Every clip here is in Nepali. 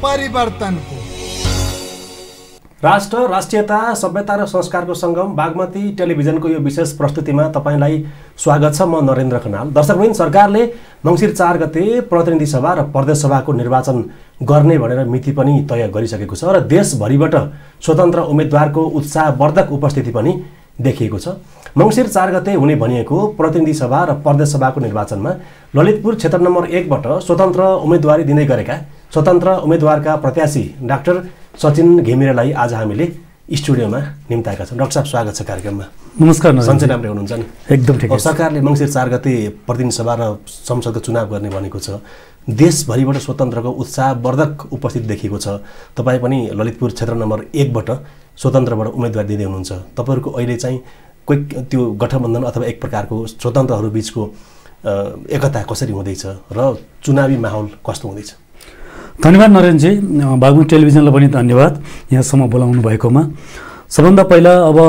परिवर्तनको। राष्ट्र, राष्ट्रियता, सभ्यता र संस्कारको सङ्गम बागमती टेलिभिजनको यो विशेष प्रस्तुतिमा तपाईलाई स्वागत छ। म नरेन्द्र खनाल। दर्शकवृन्द, सरकारले मङ्सिर 4 गते प्रतिनिधि सभा र प्रदेश सभाको निर्वाचन गर्ने भनेर मिति पनि तय गरिसकेको छ र देशभरिबाट स्वतन्त्र उम्मेदवारको उत्साहवर्धक उपस्थिति पनि देखिएको छ। मङ्सिर 4 गते हुने भनिएको प्रतिनिधि सभा र प्रदेश सभाको निर्वाचनमा ललितपुर क्षेत्र नम्बर 1 बाट स्वतन्त्र उम्मेदवारी दिँदै गरेका स्वतन्त्र उम्मेदवारका प्रत्याशी डाक्टर सचिन घिमिरेलाई आज हामीले स्टुडियोमा निम्ताएका छौँ। डाक्टर साहब, स्वागत छ कार्यक्रममा। नमस्कार। सन्चै राम्रै हुनुहुन्छ नि? एकदम ठिक। सरकारले मङ्सिर 4 गते प्रतिनिधि सभा र संसदको चुनाव गर्ने भनेको छ। देशभरिबाट स्वतन्त्रको उत्साहवर्धक उपस्थिति देखिएको छ। तपाईँ पनि ललितपुर क्षेत्र नम्बर 1 बाट स्वतन्त्रबाट उम्मेदवार दिँदै हुनुहुन्छ। तपाईँहरूको अहिले चाहिँ कोही त्यो गठबन्धन अथवा एक प्रकारको स्वतन्त्रहरू बिचको एकता कसरी हुँदैछ र चुनावी माहौल कस्तो हुँदैछ? धन्यवाद नरेनजी। बागमती टेलिभिजनलाई पनि धन्यवाद यहाँसम्म बोलाउनु भएकोमा। सबभन्दा पहिला अब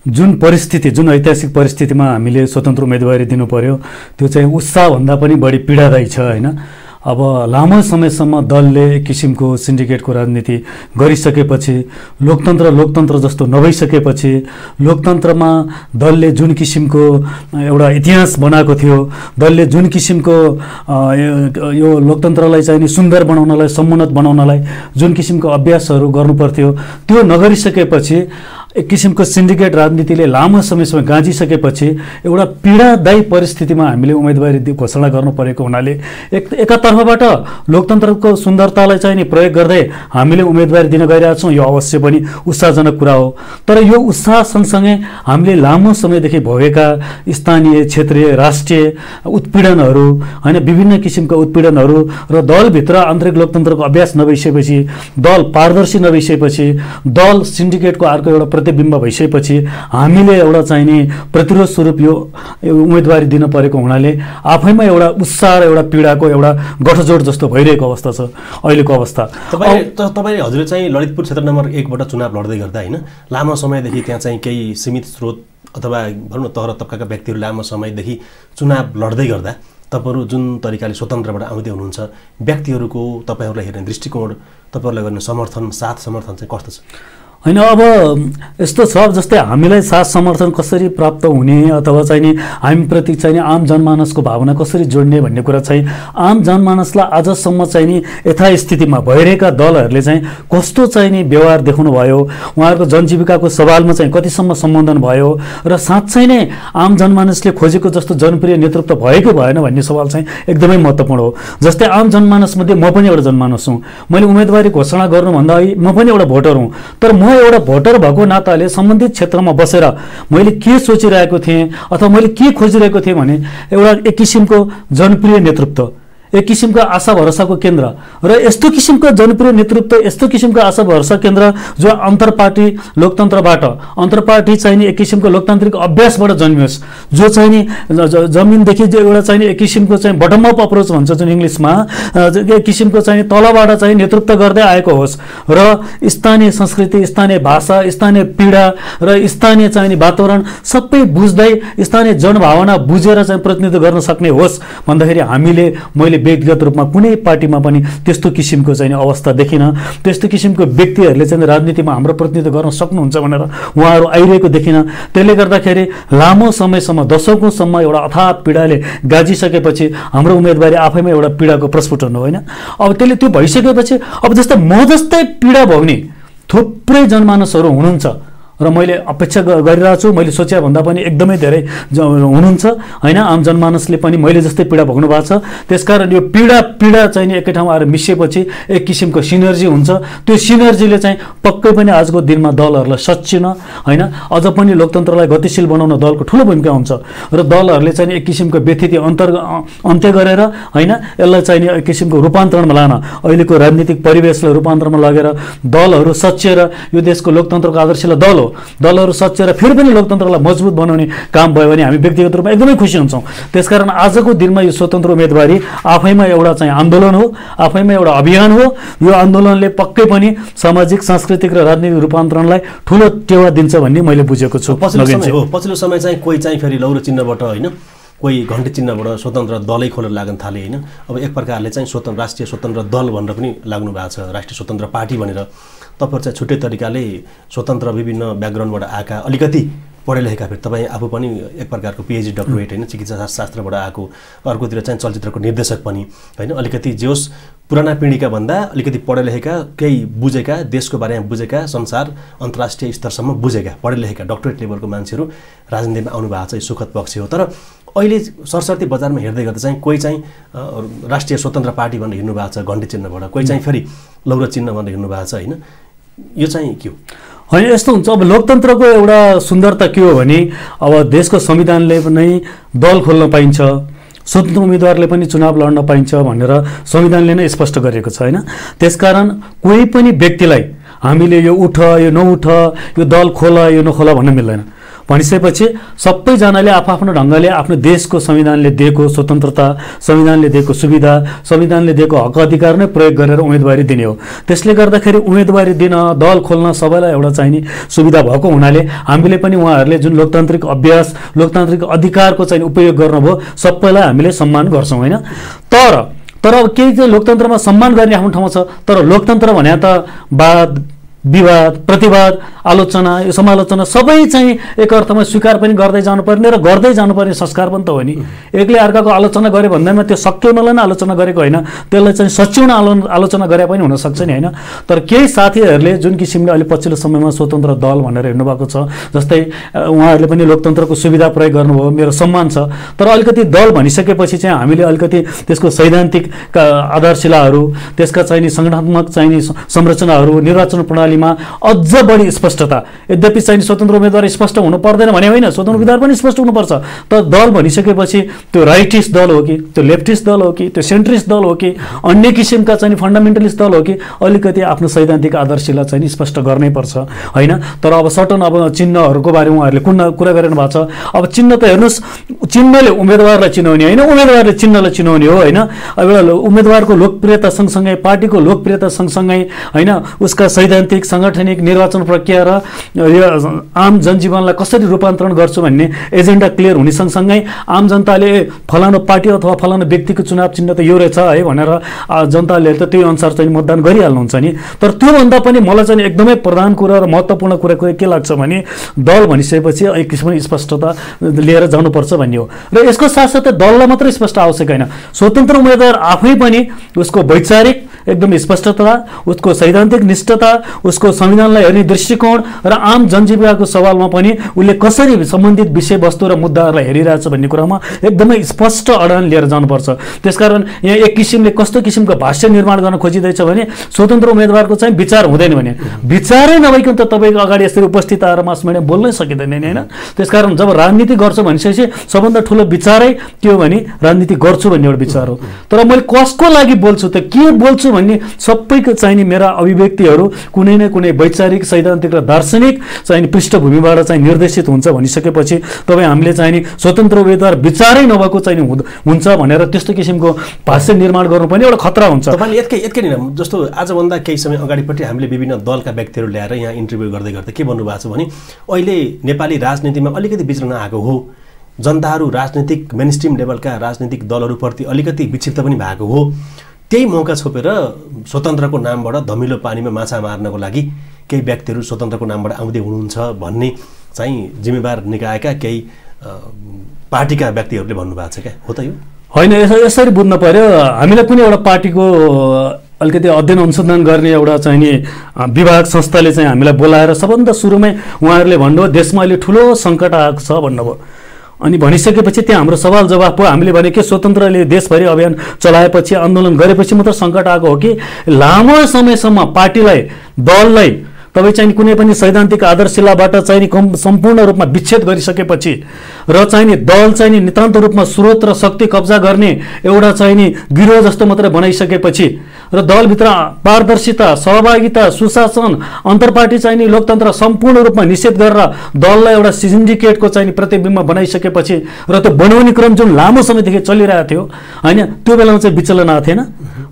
जुन ऐतिहासिक परिस्थितिमा हामीले स्वतन्त्र उम्मेदवारी दिनु पर्यो त्यो चाहिँ उत्साहभन्दा पनि बढी पीडादायी छ, होइन? अब लामो समयसम्म दलले एक किसिमको सिन्डिकेटको राजनीति गरिसकेपछि, लोकतन्त्र जस्तो नभइसकेपछि, लोकतन्त्रमा दलले जुन किसिमको एउटा इतिहास बनाएको थियो, दलले जुन किसिमको यो लोकतन्त्रलाई चाहिँ नि सुन्दर बनाउनलाई, समुन्नत बनाउनलाई जुन किसिमको अभ्यासहरू गर्नुपर्थ्यो त्यो नगरिसकेपछि, एक किसिमको सिन्डिकेट राजनीतिले लामो समयसम्म गाँजिसकेपछि एउटा पीडादायी परिस्थितिमा हामीले उम्मेदवारी घोषणा गर्नु परेको हुनाले एकातर्फबाट लोकतन्त्रको सुन्दरतालाई चाहिँ नि प्रयोग गर्दै हामीले उम्मेदवारी दिन गइरहेका छौँ। यो अवश्य पनि उत्साहजनक कुरा हो। तर यो उत्साह सँगसँगै हामीले लामो समयदेखि भोगेका स्थानीय, क्षेत्रीय, राष्ट्रिय उत्पीडनहरू, होइन, विभिन्न किसिमका उत्पीडनहरू र दलभित्र आन्तरिक लोकतन्त्रको अभ्यास नभइसकेपछि, दल पारदर्शी नभइसकेपछि, दल सिन्डिकेटको अर्को एउटा प्रतिबिम्ब भइसकेपछि हामीले एउटा चाहिने प्रतिरोध स्वरूप यो उम्मेदवारी दिन परेको हुनाले आफैमा एउटा उत्साह र एउटा पीडाको एउटा गठजोड जस्तो भइरहेको अवस्था छ अहिलेको अवस्था। तपाईँ हजुरले चाहिँ ललितपुर क्षेत्र नम्बर 1 बाट चुनाव लड्दै गर्दा, होइन, लामो समयदेखि त्यहाँ चाहिँ केही सीमित स्रोत अथवा भनौँ न तह तबकाका व्यक्तिहरू लामो समयदेखि चुनाव लड्दै गर्दा तपाईँहरू जुन तरिकाले स्वतन्त्रबाट आउँदै हुनुहुन्छ, व्यक्तिहरूको तपाईँहरूलाई हेर्ने दृष्टिकोण, तपाईँहरूलाई गर्ने समर्थन, साथ समर्थन चाहिँ कस्तो छ? होइन, अब यस्तो छ जस्तै हामीलाई साथ समर्थन कसरी प्राप्त हुने अथवा चाहिँ नि हामीप्रति चाहिँ नि आम जनमानसको भावना कसरी जोड्ने भन्ने कुरा चाहिँ आम जनमानसलाई आजसम्म चाहिँ नि यथास्थितिमा भइरहेका दलहरूले चाहिँ कस्तो चाहिँ नि व्यवहार देखाउनु भयो, उहाँहरूको जनजीविकाको सवालमा चाहिँ कतिसम्म सम्बोधन भयो र साँच्चै नै आम जनमानसले खोजेको जस्तो जनप्रिय नेतृत्व भएको भएन भन्ने सवाल चाहिँ एकदमै महत्त्वपूर्ण हो। जस्तै आम जनमानसमध्ये म पनि एउटा जनमानस हुँ। मैले उम्मेदवारी घोषणा गर्नुभन्दा अघि म पनि एउटा भोटर हुँ। तर म एउटा भोटर भएको नाताले सम्बन्धित क्षेत्रमा बसेर मैले के सोचिरहेको थिएँ अथवा मैले के खोजिरहेको थिएँ भने एउटा एक किसिमको जनप्रिय नेतृत्व, एक किसिमको आशा भरोसाको केन्द्र र यस्तो किसिमको जनप्रिय नेतृत्व, यस्तो किसिमको आशा भरोसा केन्द्र जो अन्तर्पार्टी लोकतन्त्रबाट, अन्तर्पार्टी चाहिने एक किसिमको लोकतान्त्रिक अभ्यासबाट जन्मियोस्, जो चाहिने जमिनदेखि जो एउटा चाहिने एक किसिमको चाहिँ बटम अप अप्रोच भन्छ जुन इङ्ग्लिसमा, एक किसिमको चाहिँ तलबाट चाहिँ नेतृत्व गर्दै आएको होस् र स्थानीय संस्कृति, स्थानीय भाषा, स्थानीय पीडा र स्थानीय चाहिने वातावरण सबै बुझ्दै स्थानीय जनभावना बुझेर चाहिँ प्रतिनिधित्व गर्न सक्ने होस् भन्दाखेरि मैले व्यक्तिगत रूपमा कुनै पार्टीमा पनि त्यस्तो किसिमको चाहिँ अवस्था देखिन। त्यस्तो किसिमको व्यक्तिहरूले चाहिँ राजनीतिमा हाम्रो प्रतिनिधित्व गर्न सक्नुहुन्छ भनेर उहाँहरू आइरहेको देखिन। त्यसले गर्दाखेरि लामो समयसम्म, दशकौँसम्म एउटा अथाह पीडाले गाजिसकेपछि हाम्रो उम्मेदवारी आफैमा एउटा पीडाको प्रस्फुटन हो, होइन? अब त्यसले त्यो भइसकेपछि अब जस्तै म जस्तै पीडा भोग्ने थुप्रै जनमानसहरू हुनुहुन्छ र मैले अपेक्षा गरिरहेको छु, मैले सोचे भन्दा पनि एकदमै धेरै हुनुहुन्छ, होइन? आम जनमानसले पनि मैले जस्तै पीडा भोग्नु भएको छ। त्यसकारण यो पीडा चाहिँ एकै ठाउँमा आएर मिसिएपछि एक किसिमको सिनर्जी हुन्छ। त्यो सिनर्जीले चाहिँ पक्कै पनि आजको दिनमा दलहरूलाई सच्चिन, होइन, अझ पनि लोकतन्त्रलाई गतिशील बनाउन दलको ठुलो भूमिका हुन्छ र दलहरूले चाहिँ एक किसिमको व्यथिति अन्त्य गरेर, होइन, यसलाई चाहिँ एक किसिमको रूपान्तरणमा लान, अहिलेको राजनीतिक परिवेशलाई रूपान्तरणमा लगेर दलहरू सच्चिएर यो देशको लोकतन्त्रको आदर्शलाई दलहरू सच्चिएर फेरि पनि लोकतन्त्रलाई मजबुत बनाउने काम भयो भने हामी व्यक्तिगत रूपमा एकदमै खुसी हुन्छौँ। त्यसकारण आजको दिनमा यो स्वतन्त्र उम्मेदवारी आफैमा एउटा चाहिँ आन्दोलन हो, आफैमा एउटा अभियान हो। यो आन्दोलनले पक्कै पनि सामाजिक, सांस्कृतिक र राजनीतिक रूपान्तरणलाई ठुलो टेवा दिन्छ भन्ने मैले बुझेको छु। पछिल्लो समय चाहिँ कोही चाहिँ फेरि लौरो चिन्हबाट, होइन, कोही घन्टी चिन्हबाट स्वतन्त्र दलै खोलेर लाग्न थाले होइन। अब एक प्रकारले चाहिँ राष्ट्रिय स्वतन्त्र दल भनेर पनि लाग्नु भएको छ, राष्ट्रिय स्वतन्त्र पार्टी भनेर। तपाईँहरू चाहिँ छुट्टै तरिकाले स्वतन्त्र विभिन्न ब्याकग्राउन्डबाट आएका, अलिकति पढे लेखेका, फेरि तपाईँ आफू पनि एक प्रकारको पिएचडी डक्टरेट होइन, चिकित्सा शास्त्रबाट आएको, अर्कोतिर चाहिँ चलचित्रको निर्देशक पनि होइन। अलिकति जे होस् पुराना पिँढीका भन्दा अलिकति पढे लेखेका, केही बुझेका, देशको बारेमा बुझेका, संसार अन्तर्राष्ट्रिय स्तरसम्म बुझेका, पढे लेखेका डक्टरेट लेभलको मान्छेहरू राजनीतिमा आउनु भएको छ, यो सुखद पक्ष हो। तर अहिले सरसर्ती बजारमा हेर्दै गर्दा चाहिँ कोही चाहिँ राष्ट्रिय स्वतन्त्र पार्टी भनेर हिँड्नु भएको छ घन्टी चिन्हबाट, कोही चाहिँ फेरि लौरो चिन्ह भनेर हिँड्नु भएको छ होइन। यो चाहिँ के हो? होइन, यस्तो हुन्छ। अब लोकतन्त्रको एउटा सुन्दरता के हो भने अब देशको संविधानले नै दल खोल्न पाइन्छ, स्वतन्त्र उम्मेदवारले पनि चुनाव लड्न पाइन्छ भनेर संविधानले नै स्पष्ट गरेको छ होइन। त्यसकारण कोही पनि व्यक्तिलाई हामीले यो उठ, यो नउठ, यो दल खोल, यो नखोला भन्न मिल्दैन। भनिसकेपछि सबैजनाले आफ्नो ढङ्गले आफ्नो देशको संविधानले दिएको स्वतन्त्रता, संविधानले दिएको सुविधा, संविधानले दिएको हक अधिकार नै प्रयोग गरेर उम्मेदवारी दिने हो। त्यसले गर्दाखेरि उम्मेदवारी दिन, दल खोल्न सबैलाई एउटा चाहिने सुविधा भएको हुनाले हामीले पनि उहाँहरूले जुन लोकतान्त्रिक अभ्यास, लोकतान्त्रिक अधिकारको चाहिँ उपयोग गर्नुभयो, सबैलाई हामीले सम्मान गर्छौँ होइन। तर अब केही चाहिँ लोकतन्त्रमा सम्मान गर्ने आफ्नो ठाउँ छ, तर लोकतन्त्र भने त वाद विवाद, प्रतिवाद, आलोचना, यो समालोचना सबै चाहिँ एक अर्थमा स्वीकार पनि गर्दै जानुपर्ने र गर्दै जानुपर्ने संस्कार पनि त हो नि। एकले अर्काको आलोचना गरे भन्दैमा त्यो सक्यौनलाई नै आलोचना गरेको होइन, त्यसलाई चाहिँ सच्याउन आलोचना गरे पनि हुनसक्छ नि होइन। तर केही साथीहरूले जुन किसिमले अहिले पछिल्लो समयमा स्वतन्त्र दल भनेर हिँड्नुभएको छ, जस्तै उहाँहरूले पनि लोकतन्त्रको सुविधा प्रयोग गर्नुभयो, मेरो सम्मान छ। तर अलिकति दल भनिसकेपछि चाहिँ हामीले अलिकति त्यसको सैद्धान्तिक आधारशिलाहरू, त्यसका चाहिने सङ्गठनात्मक चाहिने संरचनाहरू, निर्वाचन प्रणालीमा अझ बढी स्पष्टता, यद्यपि चाहिँ स्वतन्त्र उम्मेदवार स्पष्ट हुनु पर्दैन भने होइन, स्वतन्त्र उम्मेदवार पनि स्पष्ट हुनुपर्छ। तर दल भनिसकेपछि त्यो राइटिस्ट दल हो कि, त्यो लेफ्टिस्ट दल हो कि, त्यो सेन्ट्रिस्ट दल हो कि, अन्य किसिमका चाहिँ फन्डामेन्टलिस्ट दल हो कि, अलिकति आफ्नो सैद्धान्तिक आदर्शलाई चाहिँ स्पष्ट गर्नै पर्छ होइन। तर अब सर्टन अब चिन्हहरूको बारेमा उहाँहरूले कुरा गरिरहनु भएको छ। अब चिन्ह त हेर्नुहोस्, चिन्हले उम्मेदवारलाई चिनाउने होइन, उम्मेदवारले चिन्हलाई चिनाउने हो होइन। अब एउटा उम्मेदवारको लोकप्रियता सँगसँगै, पार्टीको लोकप्रियता सँगसँगै होइन, उसका सैद्धान्तिक, साङ्गठनिक, निर्वाचन प्रक्रिया र आम जनजीवनलाई कसरी रूपान्तरण गर्छु भन्ने एजेन्डा क्लियर हुने सँगसँगै आम जनताले फलानु पार्टी अथवा फलानु व्यक्तिको चुनाव चिन्ह त यो रहेछ है भनेर जनताले त त्यही अनुसार चाहिँ मतदान गरिहाल्नुहुन्छ नि। तर त्योभन्दा पनि मलाई चाहिँ एकदमै प्रधान कुरा र महत्त्वपूर्ण कुरा के लाग्छ भने दल भनिसकेपछि एक किसिमको स्पष्टता लिएर जानुपर्छ भन्ने हो। र यसको साथसाथै दललाई मात्रै स्पष्ट आवश्यक होइन, स्वतन्त्र उम्मेदवार आफै पनि उसको वैचारिक एकदम स्पष्टता, उसको सैद्धान्तिक निष्ठता, उसको संविधानलाई हेर्ने दृष्टिकोण र आम जनजीविकाको सवालमा पनि उसले कसरी सम्बन्धित विषयवस्तु र मुद्दाहरूलाई हेरिरहेछ भन्ने कुरामा एकदमै स्पष्ट अडान लिएर जानुपर्छ। त्यसकारण यहाँ एक किसिमले कस्तो किसिमको भाष्य निर्माण गर्न खोजिँदैछ भने स्वतन्त्र उम्मेदवारको चाहिँ विचार हुँदैन भने, विचारै नभइकन त तपाईँको अगाडि यसरी उपस्थित आएर मास मिडिया बोल्नै सकिँदैन नि होइन। त्यसकारण जब राजनीति गर्छु भनिसकेपछि सबभन्दा ठुलो विचारै के हो भने राजनीति गर्छु भन्ने एउटा विचार हो। तर मैले कसको लागि बोल्छु त, के बोल्छु भन्ने सबैको चाहिने मेरा अभिव्यक्तिहरू कुनै न कुनै वैचारिक, सैद्धान्तिक र दार्शनिक चाहिने पृष्ठभूमिबाट चाहिँ निर्देशित हुन्छ भनिसकेपछि तपाईँ हामीले चाहिने स्वतन्त्र उम्मेदवार विचारै नभएको चाहिँ हुन्छ भनेर त्यस्तो किसिमको भाष्य निर्माण गर्नु पनि एउटा खतरा हुन्छ। तपाईँले यत्कै दिन जस्तो आजभन्दा केही समय अगाडिपट्टि हामीले विभिन्न दलका व्यक्तिहरू ल्याएर यहाँ इन्टरभ्यू गर्दै गर्दै के भन्नुभएको छ भने अहिले नेपाली राजनीतिमा अलिकति विचलन आएको हो, जनताहरू राजनीतिक मेनस्ट्रिम लेभलका राजनीतिक दलहरूप्रति अलिकति विक्षिप्त पनि भएको हो। त्यही मौका छोपेर स्वतन्त्रको नामबाट धमिलो पानीमा माछा मार्नको लागि केही व्यक्तिहरू स्वतन्त्रको नामबाट आउँदै हुनुहुन्छ भन्ने चाहिँ जिम्मेवार निकायका केही पार्टीका व्यक्तिहरूले भन्नुभएको छ क्या, हो त यो? होइन, यसरी बुझ्नु पर्यो। हामीलाई कुनै एउटा पार्टीको अलिकति अध्ययन अनुसन्धान गर्ने एउटा चाहिने विभाग संस्थाले चाहिँ हामीलाई बोलाएर सबभन्दा सुरुमै उहाँहरूले भन्नुभयो देशमा अहिले ठुलो सङ्कट आएको छ भन्नुभयो। अनि भनिसकेपछि त्यहाँ हाम्रो सवाल जवाफ भयो। हामीले भने के स्वतन्त्रले देशभरि अभियान चलाएपछि, आन्दोलन गरेपछि मात्र सङ्कट आएको हो कि लामो समयसम्म पार्टीलाई, दललाई तपाईँ चाहिँ कुनै पनि सैद्धान्तिक आदर्शशिलाबाट चाहिँ सम्पूर्ण रूपमा विच्छेद गरिसकेपछि र चाहिने दल चाहिँ नितान्त रूपमा स्रोत र शक्ति कब्जा गर्ने एउटा चाहिँ गिरोह जस्तो मात्रै बनाइसकेपछि र दलभित्र पारदर्शिता, सहभागिता, सुशासन, अन्तर्पार्टी चाहिने लोकतन्त्र सम्पूर्ण रूपमा निषेध गरेर दललाई एउटा सिन्डिकेटको चाहिँ प्रतिबिम्ब बनाइसकेपछि र त्यो बनाउने क्रम जुन लामो समयदेखि चलिरहेको थियो होइन, त्यो बेलामा चाहिँ विचलन आएको थिएन।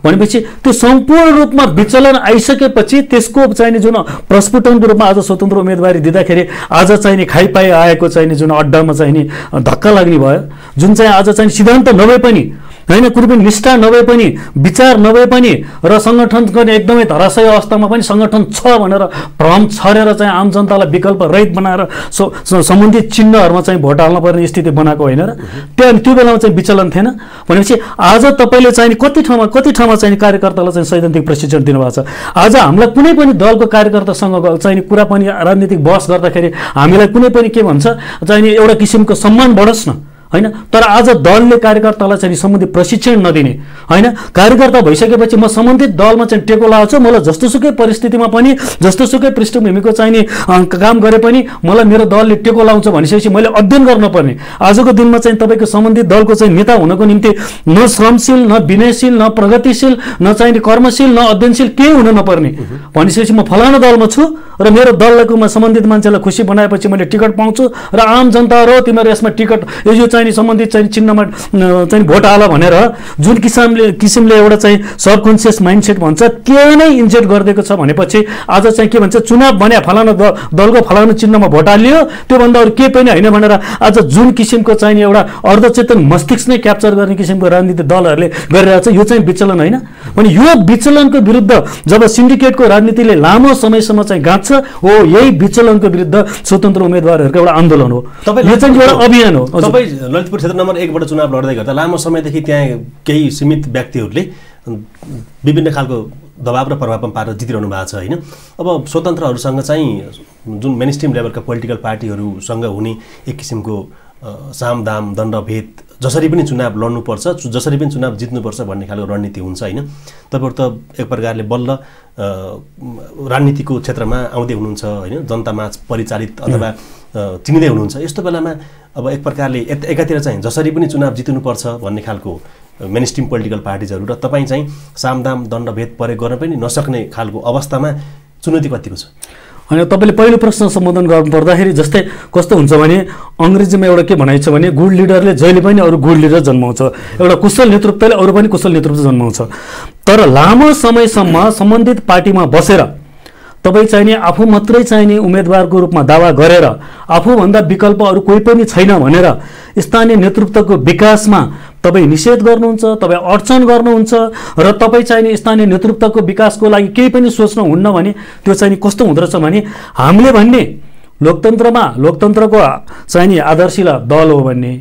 भनेपछि त्यो सम्पूर्ण रूपमा विचलन आइसकेपछि त्यसको चाहिने जुन प्रस्फुटनको रूपमा आज स्वतन्त्र उम्मेदवारी दिँदाखेरि आज चाहिने खाइपाइ आएको चाहिने जुन अड्डामा चाहिने धक्का लाग्ने भयो, जुन चाहिँ आज चाहिँ सिद्धान्त नभए पनि होइन, कुनै पनि निष्ठा नभए पनि, विचार नभए पनि र सङ्गठनको एकदमै धराशयी अवस्थामा पनि सङ्गठन छ भनेर भ्रम छरेर चाहिँ आम जनतालाई विकल्प रहित बनाएर सम्बन्धित चिन्हहरूमा चाहिँ भोट हाल्न पर्ने स्थिति बनाएको होइन र त्यो बेलामा चाहिँ विचलन थिएन। भनेपछि आज तपाईँले चाहिँ कति ठाउँमा चाहिँ कार्यकर्तालाई चाहिँ सैद्धान्तिक प्रशिक्षण दिनुभएको छ। आज हामीलाई कुनै पनि दलको कार्यकर्तासँग चाहिँ कुरा पनि राजनीतिक बहस गर्दाखेरि हामीलाई कुनै पनि के भन्छ चाहिँ एउटा किसिमको सम्मान बढोस् न होइन, तर आज दलले कार्यकर्तालाई चाहिँ सम्बन्धित प्रशिक्षण नदिने होइन, कार्यकर्ता भइसकेपछि म सम्बन्धित दलमा चाहिँ टेको लगाउँछु, मलाई जस्तोसुकै परिस्थितिमा पनि जस्तोसुकै पृष्ठभूमिको चाहिने काम गरे पनि मलाई मेरो दलले टेको लाउँछ भनिसकेपछि मैले अध्ययन गर्नुपर्ने। आजको दिनमा चाहिँ तपाईँको सम्बन्धित दलको चाहिँ नेता हुनको निम्ति न श्रमशील, न विनयशील, न प्रगतिशील, न चाहिने कर्मशील, न अध्ययनशील केही हुन नपर्ने भनिसकेपछि म फलाना दलमा छु र मेरो दलको म सम्बन्धित मान्छेलाई खुसी बनाएपछि मैले टिकट पाउँछु र आम जनता र तिमीहरू यसमा टिकट यो चाहिँ सम्बन्धित चाहिँ चिन्हमा चाहिँ भोट हाल भनेर जुन किसिमले एउटा चाहिँ सबकन्सियस माइन्डसेट भन्छ त्यो नै इन्जेक्ट गरिदिएको छ भनेपछि आज चाहिँ के भन्छ चुनाव भने फलाना दलको फलाना चिन्हमा भोट हालियो त्योभन्दा अरू केही पनि होइन भनेर आज जुन किसिमको चाहिँ एउटा अर्धचेतन मस्तिष्क नै क्याप्चर गर्ने किसिमको राजनीतिक दलहरूले गरिरहेको छ, यो चाहिँ विचलन होइन। अनि यो विचलनको विरुद्ध जब सिन्डिकेटको राजनीतिले लामो समयसम्म चाहिँ गाँच्छ हो, यही विचलनको विरुद्ध स्वतन्त्र उम्मेदवारहरूको एउटा आन्दोलन हो, यो चाहिँ एउटा अभियान हो। तपाईँ ललितपुर क्षेत्र नम्बर 1बाट चुनाव लड्दै गर्दा लामो समयदेखि त्यहाँ केही सीमित व्यक्तिहरूले विभिन्न खालको दबाव र प्रभाव पारेर जितिरहनु भएको छ होइन। अब स्वतन्त्रहरूसँग चाहिँ जुन मेन स्ट्रिम लेभलका पोलिटिकल पार्टीहरूसँग हुने एक किसिमको सामदाम दण्डभेद, जसरी पनि चुनाव लड्नुपर्छ, जसरी पनि चुनाव जित्नुपर्छ भन्ने खालको रणनीति हुन्छ होइन। तपाईँहरू त एक प्रकारले बल्ल राजनीतिको क्षेत्रमा आउँदै हुनुहुन्छ होइन, जनतामा परिचालित अथवा चिनिँदै हुनुहुन्छ। यस्तो बेलामा अब एक प्रकारले एकातिर चाहिँ जसरी पनि चुनाव जित्नुपर्छ भन्ने खालको मेन स्ट्रिम पोलिटिकल पार्टिजहरू र तपाईँ चाहिँ सामदाम दण्डभेद प्रयोग गर्न पनि नसक्ने खालको अवस्थामा चुनौती कतिको छ? होइन, तपाईँले पहिलो प्रश्न सम्बोधन गर्नु पर्दाखेरि जस्तै कस्तो हुन्छ भने अङ्ग्रेजीमा एउटा के भनाइ छ भने गुड लिडरले जहिले पनि अरू गुड लिडर जन्माउँछ, एउटा कुशल नेतृत्वले अरू पनि कुशल नेतृत्व जन्माउँछ। तर लामो समयसम्म सम्बन्धित पार्टीमा बसेर तपाईँ चाहिने आफू मात्रै चाहिने उम्मेदवारको रूपमा दावा गरेर आफूभन्दा विकल्प अरू कोही पनि छैन भनेर स्थानीय नेतृत्वको विकासमा तपाईँ निषेध गर्नुहुन्छ, तपाईँ अडचन गर्नुहुन्छ र तपाईँ चाहिने स्थानीय नेतृत्वको विकासको लागि केही पनि सोच्नुहुन्न भने त्यो चाहिँ कस्तो हुँदो रहेछ भने हामीले भन्ने लोकतन्त्रको चाहिने आदर्शिला दल हो भन्ने,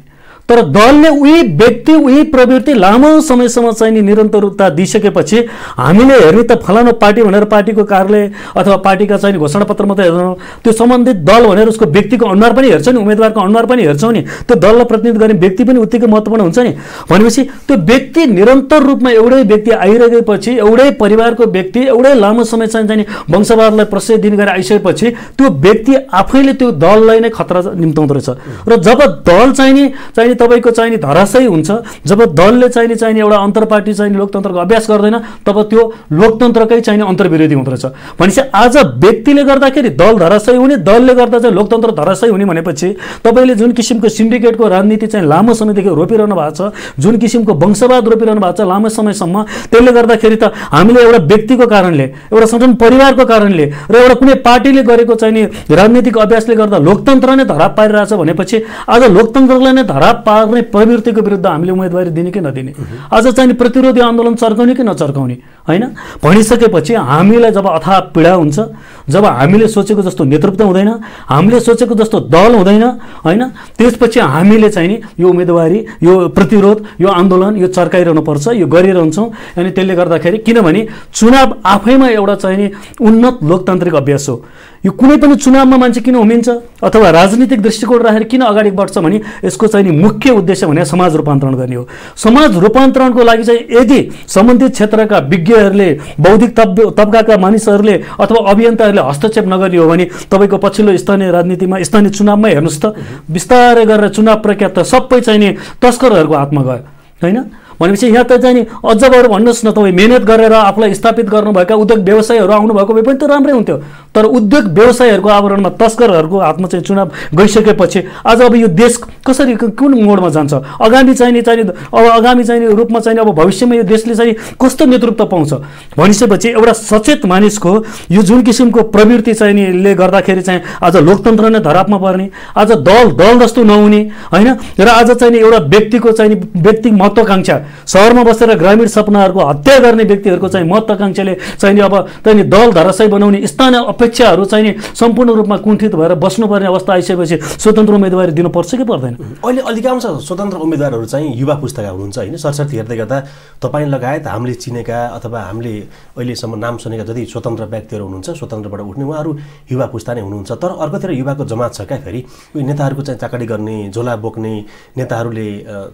तर दलले उही व्यक्ति उही प्रवृत्ति लामो समयसम्म चाहिने निरन्तरता दिइसकेपछि हामीले हेर्ने त फलानु पार्टी भनेर पार्टीको कार्यालय अथवा पार्टीका चाहिने घोषणापत्र मात्रै हेर्छौँ, त्यो सम्बन्धित दल भनेर उसको व्यक्तिको अनुहार पनि हेर्छौँ नि, उम्मेदवारको अनुहार पनि हेर्छौँ नि, त्यो दललाई प्रतिनिधित्व गर्ने व्यक्ति पनि उत्तिकै महत्त्वपूर्ण हुन्छ नि। भनेपछि त्यो व्यक्ति निरन्तर रूपमा एउटै व्यक्ति आइरहेपछि एउटै परिवारको व्यक्ति एउटै लामो समय चाहिने वंशवादलाई प्रश्रय दिने गरी आइसकेपछि त्यो व्यक्ति आफैले त्यो दललाई नै खतरा निम्ताउँदो रहेछ। र जब दल चाहिने तपाईँको चाहिने धराशयी हुन्छ, जब दलले चाहिने एउटा अन्तरपार्टी चाहिने लोकतन्त्रको अभ्यास गर्दैन तब त्यो लोकतन्त्रकै चाहिने अन्तर्विरोधी हुँदो रहेछ। भनेपछि आज व्यक्तिले गर्दाखेरि दल धराशयी हुने, दलले गर्दा चाहिँ लोकतन्त्र धराशयी हुने भनेपछि तपाईँले जुन किसिमको सिन्डिकेटको राजनीति चाहिँ लामो समयदेखि रोपिरहनु भएको छ, जुन किसिमको वंशवाद रोपिरहनु भएको छ लामो समयसम्म, त्यसले गर्दाखेरि त हामीले एउटा व्यक्तिको कारणले, एउटा संगठन परिवारको कारणले र एउटा कुनै पार्टीले गरेको चाहिने राजनीतिक अभ्यासले गर्दा लोकतन्त्र नै धराप पाइरहेछ भनेपछि आज लोकतन्त्रलाई नै धराप पार्ने प्रवृत्तिको विरुद्ध हामीले उम्मेदवारी दिने कि नदिने, आज चाहिँ प्रतिरोधी आन्दोलन चर्काउने कि नचर्काउने होइन भनिसकेपछि हामीलाई जब अथाह पीडा हुन्छ, जब हामीले सोचेको जस्तो नेतृत्व हुँदैन, हामीले सोचेको जस्तो दल हुँदैन होइन, त्यसपछि हामीले चाहिँ यो उम्मेदवारी, यो प्रतिरोध, यो आन्दोलन यो चर्काइरहनु पर्छ, यो गरिरहन्छौँ। अनि त्यसले गर्दाखेरि किनभने चुनाव आफैमा एउटा चाहिँ उन्नत लोकतान्त्रिक अभ्यास हो। यो कुनै पनि चुनावमा मान्छे किन उम्रिन्छ अथवा राजनीतिक दृष्टिकोण राखेर किन अगाडि बढ्छ भने यसको चाहिँ मुख्य उद्देश्य भने समाज रूपान्तरण गर्ने हो। समाज रूपान्तरणको लागि चाहिँ यदि सम्बन्धित क्षेत्रका विज्ञहरूले, बौद्धिक तबकाका मानिसहरूले अथवा अभियन्ताहरूले हस्तक्षेप नगर्ने हो भने तपाईँको पछिल्लो स्थानीय राजनीतिमा, स्थानीय चुनावमै हेर्नुहोस् त बिस्तारै गरेर चुनाव प्रक्रिया त सबै चाहिने तस्करहरूको हातमा गयो होइन। भनेपछि यहाँ त चाहिँ नि अझ बरु भन्नुहोस् न, तपाईँ मेहनत गरेर आफूलाई स्थापित गर्नुभएका उद्योग व्यवसायहरू आउनुभएको भए पनि त राम्रै हुन्थ्यो। तर उद्योग व्यवसायहरूको आवरणमा तस्करहरूको हातमा चाहिँ चुनाव गइसकेपछि आज अब यो देश कसरी कुन मोडमा जान्छ, आगामी चाहिँ रूपमा चाहिँ अब भविष्यमा यो देशले चाहिँ कस्तो नेतृत्व पाउँछ भनिसकेपछि एउटा सचेत मानिसको यो जुन किसिमको प्रवृत्ति चाहिँ नि ले गर्दाखेरि चाहिँ आज लोकतन्त्र नै धरापमा पर्ने, आज दल जस्तो नहुने होइन। र आज चाहिँ नि एउटा व्यक्तिको चाहिँ नि व्यक्ति महत्त्वाकांक्षा, सहरमा बसेर ग्रामीण सपनाहरूको हत्या गर्ने व्यक्तिहरूको चाहिँ महत्त्वाकांक्षाले चाहिँ नि अब चाहिँ नि दल धराशयी बनाउने स्थानीय अपेक्षाहरू चाहिँ नि सम्पूर्ण रूपमा कुण्ठित भएर बस्नुपर्ने अवस्था आइसकेपछि स्वतन्त्र उम्मेदवारी दिनुपर्छ कि पर्दैन? अहिले अधिकांश स्वतन्त्र उम्मेदवारहरू चाहिँ युवा पुस्ताका हुनुहुन्छ होइन। सरसर्ती हेर्दै गर्दा तपाईँ लगायत हामीले चिनेका अथवा हामीले अहिलेसम्म नाम सुनेका जति स्वतन्त्र व्यक्तिहरू हुनुहुन्छ, स्वतन्त्रबाट उठ्ने उहाँहरू युवा पुस्ता नै हुनुहुन्छ। तर अर्कोतिर युवाको जमात छ क्या, फेरि उयो नेताहरूको चाहिँ चाकडी गर्ने, झोला बोक्ने नेताहरूले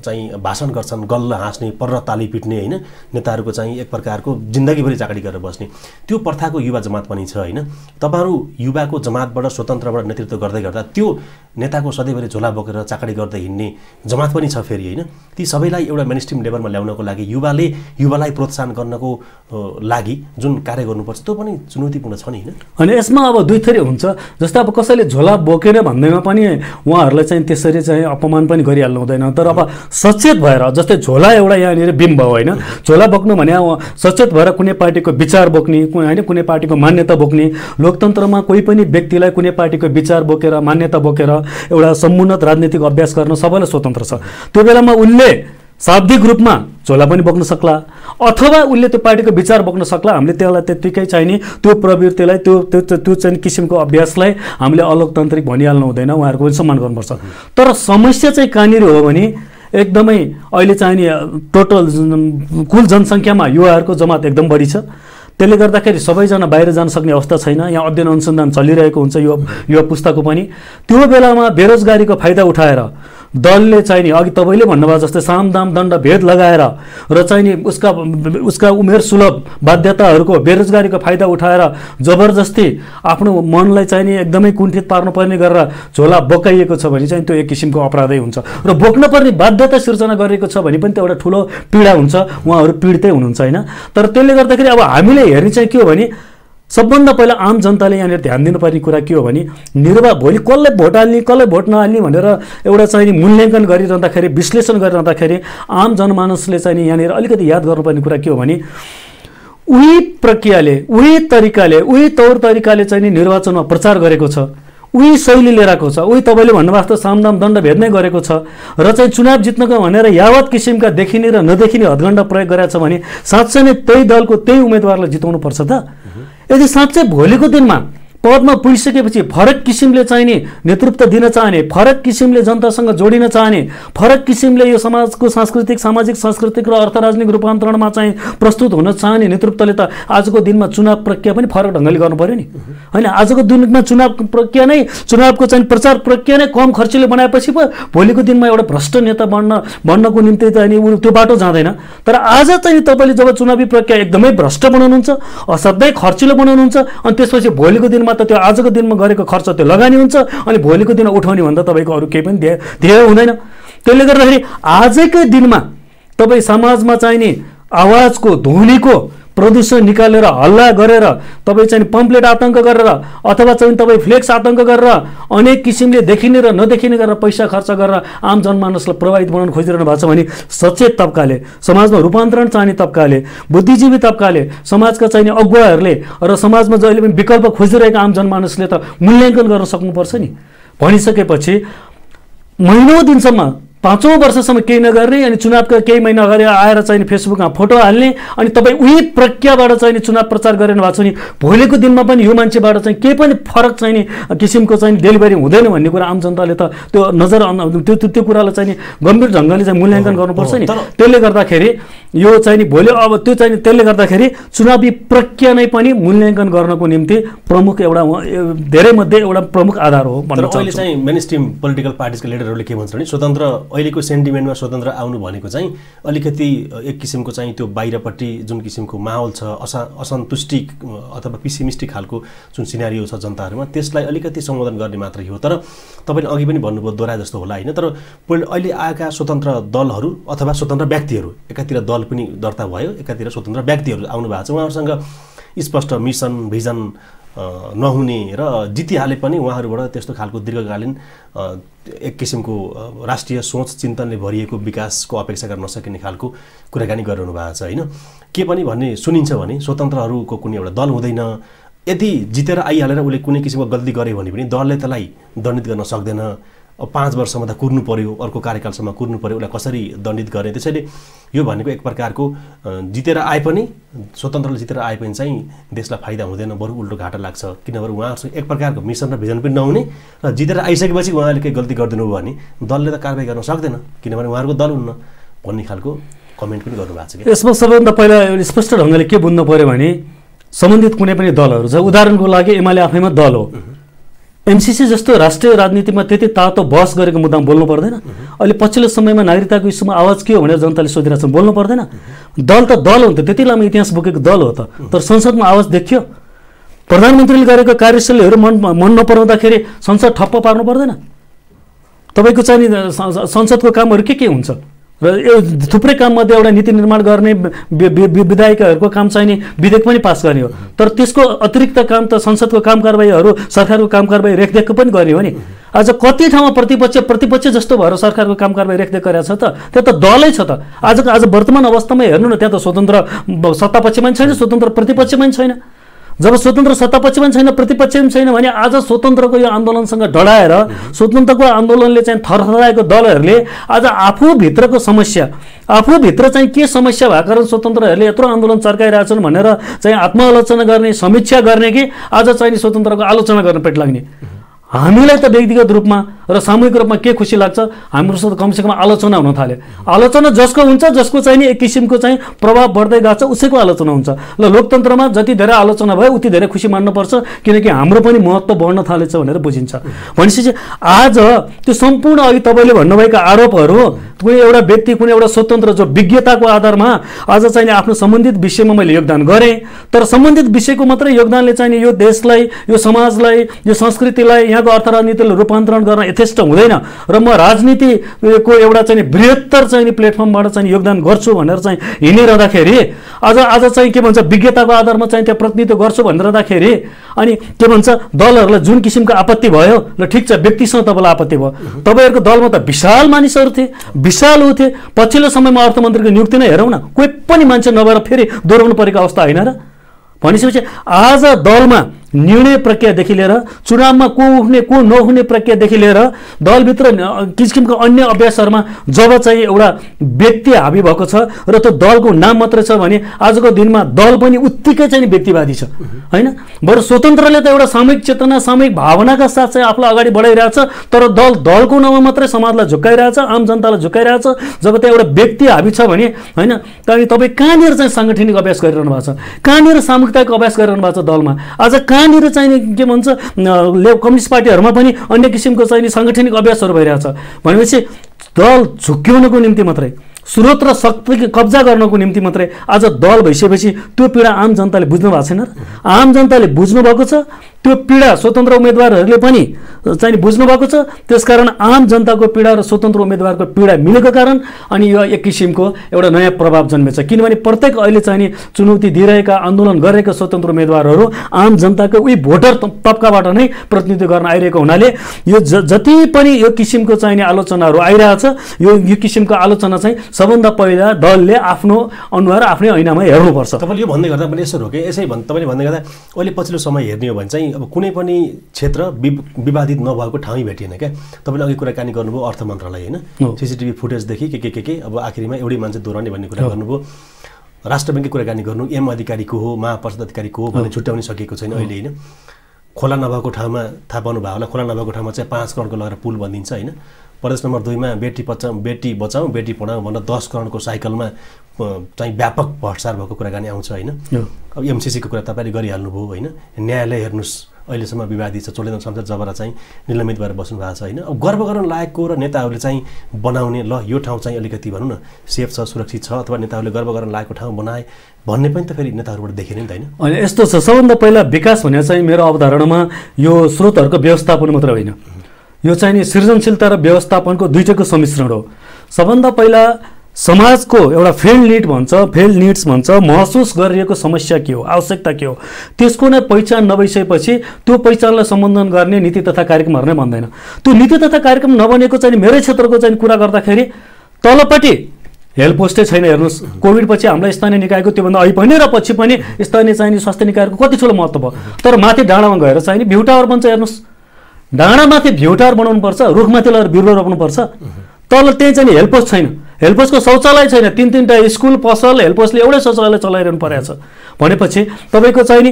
चाहिँ भाषण गर्छन्, गल्ल हाँस्ने, पर्र ताली पिट्ने होइन, नेताहरूको चाहिँ एक प्रकारको जिन्दगीभरि चाकडी गरेर बस्ने त्यो प्रथाको युवा जमात पनि छ होइन। तपाईँहरू युवाको जमातबाट स्वतन्त्रबाट नेतृत्व गर्दै गर्दा त्यो नेताको सधैँभरि झोला बोकेर चाकडी गर्दै हिँड्ने जमात पनि छ फेरि होइन। ती सबैलाई एउटा मेनस्ट्रिम लेभलमा ल्याउनको लागि युवालाई प्रोत्साहन गर्नको लागि जुन कार्य गर्नुपर्छ त्यो पनि चुनौतीपूर्ण छ नि होइन। अनि यसमा अब दुई थरी हुन्छ, जस्तै अब कसैले झोला बोकेर भन्दैमा पनि उहाँहरूलाई चाहिँ त्यसरी चाहिँ अपमान पनि गरिहाल्नु हुँदैन। तर अब सचेत भएर, जस्तै झोला एउटा यहाँनिर बिम्ब हो होइन, झोला बोक्नु भने सचेत भएर कुनै पार्टीको विचार बोक्ने होइन, कुनै पार्टीको मान्यता बोक्ने, लोकतन्त्रमा कोही पनि व्यक्तिलाई कुनै पार्टीको विचार बोकेर मान्यता बोकेर एउटा समुन्नत राजनीतिक अभ्यास गर्न सबैलाई स्वतन्त्र छ। त्यो बेलामा उनले शाब्दिक रूपमा झोला पनि बोक्न सक्ला अथवा उसले त्यो पार्टीको विचार बोक्न सक्ला। हामीले त्यसलाई त्यत्तिकै चाहिने त्यो प्रवृत्तिलाई त्यो चाहिँ किसिमको अभ्यासलाई हामीले अलोकतान्त्रिक भनिहाल्नु हुँदैन, उहाँहरूको पनि सम्मान गर्नुपर्छ। तर समस्या चाहिँ कहाँनिर हो भने एकदमै अहिले चाहिने टोटल कुल जनसङ्ख्यामा युवाहरूको जमात एकदम बढी छ। त्यसले गर्दाखेरि सबैजना बाहिर जान सक्ने अवस्था छैन। यहाँ अध्ययन अनुसन्धान चलिरहेको हुन्छ युवा पुस्ताको पनि। त्यो बेलामा बेरोजगारीको फाइदा उठाएर दलले चाहिँ नि अघि तपाईँले भन्नुभयो जस्तै सामदाम दण्ड भेद लगाएर र चाहिँ नि उसका उमेर सुलभ बाध्यताहरूको बेरोजगारीको फाइदा उठाएर जबरजस्ती आफ्नो मनलाई चाहिँ नि एकदमै कुण्ठित पार्नुपर्ने गरेर झोला बोकाइएको छ भने चाहिँ त्यो एक किसिमको अपराधै हुन्छ। र बोक्नुपर्ने बाध्यता सिर्जना गरेको छ भने पनि त्यो एउटा ठुलो पीडा हुन्छ, उहाँहरू पीडितै हुनुहुन्छ होइन। तर त्यसले गर्दाखेरि अब हामीले हेर्ने चाहिँ के हो भने सबभन्दा पहिला आम जनताले यहाँनिर ध्यान दिनुपर्ने कुरा के हो भने भोलि कसलाई भोट हाल्ने कसलाई भोट नहाल्ने भनेर एउटा चाहिँ मूल्याङ्कन गरिरहँदाखेरि, विश्लेषण गरिरहँदाखेरि आम जनमानसले चाहिँ यहाँनिर अलिकति याद गर्नुपर्ने कुरा के हो भने उही प्रक्रियाले, उही तरिकाले, उही तौर तरिकाले चाहिँ निर्वाचनमा प्रचार गरेको छ, उही शैली लिएर आएको छ, उही तपाईँले भन्नुभएको जस्तो सामदाम दण्ड भेद नै गरेको छ र चाहिँ चुनाव जित्नको भनेर यावत किसिमका देखिने र नदेखिने हदगण्ड प्रयोग गरेको छ भने साँच्चै नै त्यही दलको त्यही उम्मेदवारलाई जिताउनु पर्छ त। यदि साँच्चै भोलिको दिनमा पदमा पुगिसकेपछि फरक किसिमले चाहिने नेतृत्व दिन चाहने, फरक किसिमले जनतासँग जोडिन चाहने, फरक किसिमले यो समाजको सामाजिक सांस्कृतिक र अर्थ राजनीतिक रूपान्तरणमा चाहिँ प्रस्तुत हुन चाहने नेतृत्वले त आजको दिनमा चुनाव प्रक्रिया पनि फरक ढङ्गले गर्नु पर्यो नि होइन। आजको दिनमा चुनाव प्रक्रिया नै, चुनावको चाहिँ प्रचार प्रक्रिया नै कम खर्चिलो बनाएपछि पो भोलिको दिनमा एउटा भ्रष्ट नेता बन्नको निम्ति चाहिँ त्यो बाटो जाँदैन। तर आज चाहिँ तपाईँले जब चुनावी प्रक्रिया एकदमै भ्रष्ट बनाउनुहुन्छ, असाध्यै खर्चिलो बनाउनुहुन्छ, अनि त्यसपछि भोलिको दिनमा त त्यो आजको दिनमा गरेको खर्च त्यो लगानी हुन्छ, अनि भोलिको दिनमा उठाउने भन्दा तपाईँको अरू केही पनि ध्येय हुँदैन। त्यसले गर्दाखेरि आजकै दिनमा तपाईँ समाजमा चाहिने आवाजको ध्वनिको प्रदूषण निकालेर हल्ला गरेर तपाईँ चाहिँ पम्पलेट आतङ्क गरेर अथवा चाहिँ तपाईँ फ्लेक्स आतङ्क गरेर अनेक किसिमले देखिने र नदेखिने गरेर पैसा खर्च गरेर आम जनमानसलाई प्रभावित बनाउन खोजिरहनु भएको छ भने सचेत तबकाले, समाजमा रूपान्तरण चाहने तबकाले, बुद्धिजीवी तबकाले, समाजका चाहिने अगुवाहरूले र समाजमा जहिले पनि विकल्प खोजिरहेका आम जनमानसले त मूल्याङ्कन गर्न सक्नुपर्छ नि। भनिसकेपछि महिनौँ दिनसम्म 5औं वर्षसम्म केही नगर्ने अनि चुनावका केही महिना अगाडि आएर चाहिँ फेसबुकमा फोटो हाल्ने अनि तपाईँ उही प्रक्रियाबाट चाहिँ चुनाव प्रचार गरिरहनु भएको छ नि भोलिको दिनमा पनि यो मान्छेबाट चाहिँ केही पनि फरक चाहिँ किसिमको चाहिँ डेलिभरी हुँदैन भन्ने कुरा आम जनताले त त्यो नजर त्यो कुरालाई चाहिँ गम्भीर ढङ्गले चाहिँ मूल्याङ्कन गर्नुपर्छ नि। त्यसले गर्दाखेरि यो चाहिँ नि भोलि अब त्यो चाहिँ त्यसले गर्दाखेरि चुनावी प्रक्रिया नै पनि मूल्याङ्कन गर्नको निम्ति प्रमुख एउटा धेरै मध्ये एउटा प्रमुख आधार हो तर अहिले चाहिँ मेन स्ट्रिम पोलिटिकल पार्टिजका लिडरहरूले के भन्छ भने स्वतन्त्र अहिलेको सेन्टिमेन्टमा स्वतन्त्र आउनु भनेको चाहिँ अलिकति एक किसिमको चाहिँ त्यो बाहिरपट्टि जुन किसिमको माहौल छ असन्तुष्टि अथवा पेसिमिस्टिक खालको जुन सिनारियो छ जनताहरूमा त्यसलाई अलिकति सम्बोधन गर्ने मात्रै हो। तर तपाईँले अघि पनि भन्नुभयो दोहोऱ्या जस्तो होला होइन, तर अहिले आएका स्वतन्त्र दलहरू अथवा स्वतन्त्र व्यक्तिहरू एकातिर दल पनि दर्ता भयो, एकातिर स्वतन्त्र व्यक्तिहरू आउनु भएको छ, उहाँहरूसँग स्पष्ट मिसन भिजन नहुने र जितिहाले पनि उहाँहरूबाट त्यस्तो खालको दीर्घकालीन एक किसिमको राष्ट्रिय सोच चिन्तनले भरिएको विकासको अपेक्षा गर्न नसकिने खालको कुराकानी गरिरहनु भएको छ होइन। के पनि भन्ने सुनिन्छ भने स्वतन्त्रहरूको कुनै एउटा दल हुँदैन, यदि जितेर आइहालेर उसले कुनै किसिमको गल्ती गर्यो भने पनि दलले त्यसलाई दण्डित गर्न सक्दैन। 5 वर्षसम्म त कुर्नु पर्यो, अर्को कार्यकालसम्म कुर्नु पर्यो, उसलाई कसरी दण्डित गर्ने। त्यसैले यो भनेको एक प्रकारको जितेर आए पनि स्वतन्त्रले जितेर आए पनि चाहिँ देशलाई फाइदा हुँदैन, बरु उल्टो घाटा लाग्छ। किनभने उहाँहरूसँग एक प्रकारको मिसन र भिजन पनि नहुने र जितेर आइसकेपछि उहाँहरूले केही गल्ती गरिदिनु भयो भने दलले त कारबाही गर्न सक्दैन, किनभने उहाँहरूको दल हुन्न भन्ने खालको कमेन्ट पनि गर्नुभएको छ। यसमा सबैभन्दा पहिला स्पष्ट ढङ्गले के बुझ्नु पर्यो भने सम्बन्धित कुनै पनि दलहरू छ, उदाहरणको लागि एमाले आफैमा दल हो, एमसीसी जस्तो राष्ट्रिय राजनीतिमा त्यति तातो बहस गरेको मुद्दामा बोल्नु पर्दैन। अहिले पछिल्लो समयमा नागरिकताको इस्युमा आवाज के हो भनेर जनताले सोधिरहेको छ, बोल्नु पर्दैन। दल त दल हो नि त, त्यति लामो इतिहास बोकेको दल हो त, तर संसदमा आवाज देखियो। प्रधानमन्त्रीले गरेको कार्यशैलीहरू मन नपराउँदाखेरि संसद ठप्प पार्नु पर्दैन। तपाईँको चाहिँ संसदको कामहरू के हुन्छ र यो थुप्रै काममध्ये एउटा नीति निर्माण गर्ने विधायकहरूको काम चाहिँ नि विधेयक पनि पास गर्ने हो, तर त्यसको अतिरिक्त काम त संसदको काम कारबाहीहरू सरकारको काम कारबाही रेखदेखको पनि गर्ने हो नि। आज कति ठाउँमा प्रतिपक्ष जस्तो भएर सरकारको काम कारबाही रेखदेख गरेको छ त, त्यो त दलै छ त। आज वर्तमान अवस्थामा हेर्नु न, त्यहाँ त स्वतन्त्र सत्तापक्ष पनि छैन, स्वतन्त्र प्रतिपक्ष पनि छैन। जब स्वतन्त्र सत्तापक्ष पनि छैन, प्रतिपक्ष पनि छैन भने आज स्वतन्त्रको यो आन्दोलनसँग डढाएर स्वतन्त्रको आन्दोलनले चाहिँ थरथराएको दलहरूले आज आफूभित्रको समस्या, आफूभित्र चाहिँ के समस्या भएको कारण स्वतन्त्रहरूले यत्रो आन्दोलन चर्काइरहेछन् भनेर चाहिँ आत्मालोचना गर्ने, समीक्षा गर्ने कि आज चाहिँ स्वतन्त्रको आलोचना गर्न पेट लाग्ने। हामीलाई त व्यक्तिगत रूपमा र सामूहिक रूपमा के खुसी लाग्छ, हामीहरूसँग कमसेकम आलोचना हुन थाल्यो। आलोचना जसको हुन्छ, जसको चाहिँ नि एक किसिमको चाहिँ प्रभाव बढ्दै गएको छ उसैको आलोचना हुन्छ। ल लोकतन्त्रमा जति धेरै आलोचना भयो उति धेरै खुसी मान्नुपर्छ, किनकि हाम्रो पनि महत्त्व बढ्न थालेछ भनेर बुझिन्छ। भनेपछि आज त्यो सम्पूर्ण अघि तपाईँले भन्नुभएका आरोपहरू कुनै एउटा व्यक्ति, कुनै एउटा स्वतन्त्र जो विज्ञताको आधारमा आज चाहिँ आफ्नो सम्बन्धित विषयमा मैले योगदान गरेँ, तर सम्बन्धित विषयको मात्रै योगदानले चाहिँ यो देशलाई, यो समाजलाई, यो संस्कृतिलाई, यहाँको अर्थ राजनीतिलाई रूपान्तरण गर्न यथेष्ट हुँदैन र म राजनीतिको एउटा चाहिँ बृहत्तर चाहिँ प्लेटफर्मबाट चाहिँ योगदान गर्छु भनेर चाहिँ हिँडिरहँदाखेरि आज चाहिँ के भन्छ विज्ञताको आधारमा चाहिँ त्यहाँ प्रतिनिधित्व गर्छु भनिरहँदाखेरि अनि के भन्छ दलहरूलाई जुन किसिमको आपत्ति भयो, ल ठिक छ व्यक्तिसँग तपाईँलाई आपत्ति भयो, तपाईँहरूको दलमा त विशाल मानिसहरू थिए, विशाल ऊ थिए। पछिल्लो समयमा अर्थमन्त्रीको नियुक्ति नै हेरौँ न, कोही पनि मान्छे नभएर फेरि दोहोऱ्याउनु परेको अवस्था होइन र। भनेपछि आज दलमा निर्णय प्रक्रियादेखि लिएर चुनावमा को उठ्ने को नहुने प्रक्रियादेखि लिएर दलभित्र किसिमको अन्य अभ्यासहरूमा जब चाहिँ एउटा व्यक्ति हाबी भएको छ र त्यो दलको नाम मात्रै छ भने आजको दिनमा दल पनि उत्तिकै चाहिँ व्यक्तिवादी छ होइन। बरु स्वतन्त्रले त एउटा सामूहिक चेतना, सामूहिक भावनाका साथ चाहिँ आफूलाई अगाडि बढाइरहेछ, तर दलको नाममा मात्रै समाजलाई झुक्काइरहेछ, आम जनतालाई झुक्काइरहेछ। जब त्यहाँ एउटा व्यक्ति हाबी छ भने होइन, तपाईँ कहाँनिर चाहिँ साङ्गठनिक अभ्यास गरिरहनु भएको छ, कहाँनिर सामूहिकताको अभ्यास गरिरहनु भएको छ दलमा। आज कहाँनिर चाहिँ के भन्छ कम्युनिस्ट पार्टीहरूमा पनि अन्य किसिमको चाहिँ साङ्गठनिक अभ्यासहरू भइरहेछ। भनेपछि दल झुक्क्याउनको निम्ति मात्रै, स्रोत र शक्ति कब्जा गर्नको निम्ति मात्रै आज दल भइसकेपछि त्यो पीडा आम जनताले बुझ्नु भएको छैन। आम जनताले बुझ्नु भएको छ, त्यो पीडा स्वतन्त्र उम्मेदवारहरूले पनि चाहिँ बुझ्नु भएको छ। त्यसकारण आम जनताको पीडा र स्वतन्त्र उम्मेदवारको पीडा मिलेको कारण अनि यो एक किसिमको एउटा नयाँ प्रभाव जन्मेछ। किनभने प्रत्येक अहिले चाहिँ चुनौती दिइरहेका, आन्दोलन गरिरहेका स्वतन्त्र उम्मेदवारहरू आम जनताको उही भोटर तबकाबाट नै प्रतिनिधित्व गर्न आइरहेको हुनाले यो जति पनि यो किसिमको चाहिँ आलोचनाहरू आइरहेछ, यो किसिमको आलोचना चाहिँ सबभन्दा पहिला दलले आफ्नो अनुहार आफ्नै ऐनामा हेर्नुपर्छ। तपाईँले यो भन्दै गर्दा पनि यसो हो कि यसै तपाईँले भन्दै गर्दा अहिले पछिल्लो समय हेर्ने हो भने चाहिँ अब कुनै पनि क्षेत्र विवादित नभएको ठाउँै भेटिएन क्या। तपाईँले अघि कुराकानी गर्नुभयो अर्थ मन्त्रालय होइन, सीसीटीभी फुटेजदेखि के अब आखिरमा एउटै मान्छे दोहोऱ्याउने भन्ने कुरा गर्नुभयो। राष्ट्र ब्याङ्कको कुराकानी गर्नु, एम अधिकारीको हो महापरिषद अधिकारीको हो भन्ने छुट्याउनै सकेको छैन अहिले होइन। खोला नभएको ठाउँमा थाहा पाउनु भयो होला, खोला नभएको ठाउँमा चाहिँ 5 करोडको लगेर पुल बनिन्छ होइन। प्रदेश नम्बर 2 मा बेटी बचाऊ बेटी पढाऊ भनेर 10 करोडको साइकलमा चाहिँ व्यापक भ्रष्टाचार भएको कुराकानी आउँछ होइन। अब एमसीसीको कुरा तपाईँले गरिहाल्नुभयो होइन। न्यायालय हेर्नुहोस् अहिलेसम्म विवादित छ, चोलेदन संसद जबरा चाहिँ निलम्बित भएर बस्नु भएको छ होइन। अब गर्व गर्न लायकको र नेताहरूले चाहिँ बनाउने ल यो ठाउँ चाहिँ अलिकति भनौँ न सेफ छ, सुरक्षित छ, अथवा नेताहरूले गर्व गर्न लायकको ठाउँ बनाए भन्ने पनि त फेरि नेताहरूबाट देखिने नि त होइन। अनि यस्तो छ, सबभन्दा पहिला विकास भने चाहिँ मेरो अवधारणामा यो स्रोतहरूको व्यवस्थापन मात्र होइन, यो चाहिँ नि सृजनशीलता र व्यवस्थापनको दुईटैको सम्मिश्रण हो। सबभन्दा पहिला समाजको एउटा फेल्ड निड्स भन्छ, महसुस गरिएको समस्या के हो, आवश्यकता के हो, त्यसको नै पहिचान नभइसकेपछि त्यो पहिचानलाई सम्बोधन गर्ने नीति तथा कार्यक्रमहरू नै बन्दैन। त्यो नीति तथा कार्यक्रम नबनेको चाहिँ मेरै क्षेत्रको चाहिँ कुरा गर्दाखेरि तलपट्टि हेल्थ पोस्टै छैन। हेर्नुहोस् कोभिड पछि हामीलाई स्थानीय निकायको त्योभन्दा अहिले पनि र पछि पनि स्थानीय चाहिँ स्वास्थ्य निकायको कति ठुलो महत्त्व भयो। तर माथि डाँडामा गएर चाहिँ भ्यू टावर बन्छ। हेर्नुहोस् डाँडामाथि भ्यू टावर बनाउनुपर्छ, रुखमाथि लगेर बिरुवा रोप्नुपर्छ, तल त्यही चाहिँ हेल्थ पोस्ट छैन, हेल्थ पोस्टको शौचालय छैन, 3-3टा स्कुल पसल हेल्थ पोस्टले एउटै शौचालय चलाइरहनु परेको छ भनेपछि तपाईँको चाहिँ नि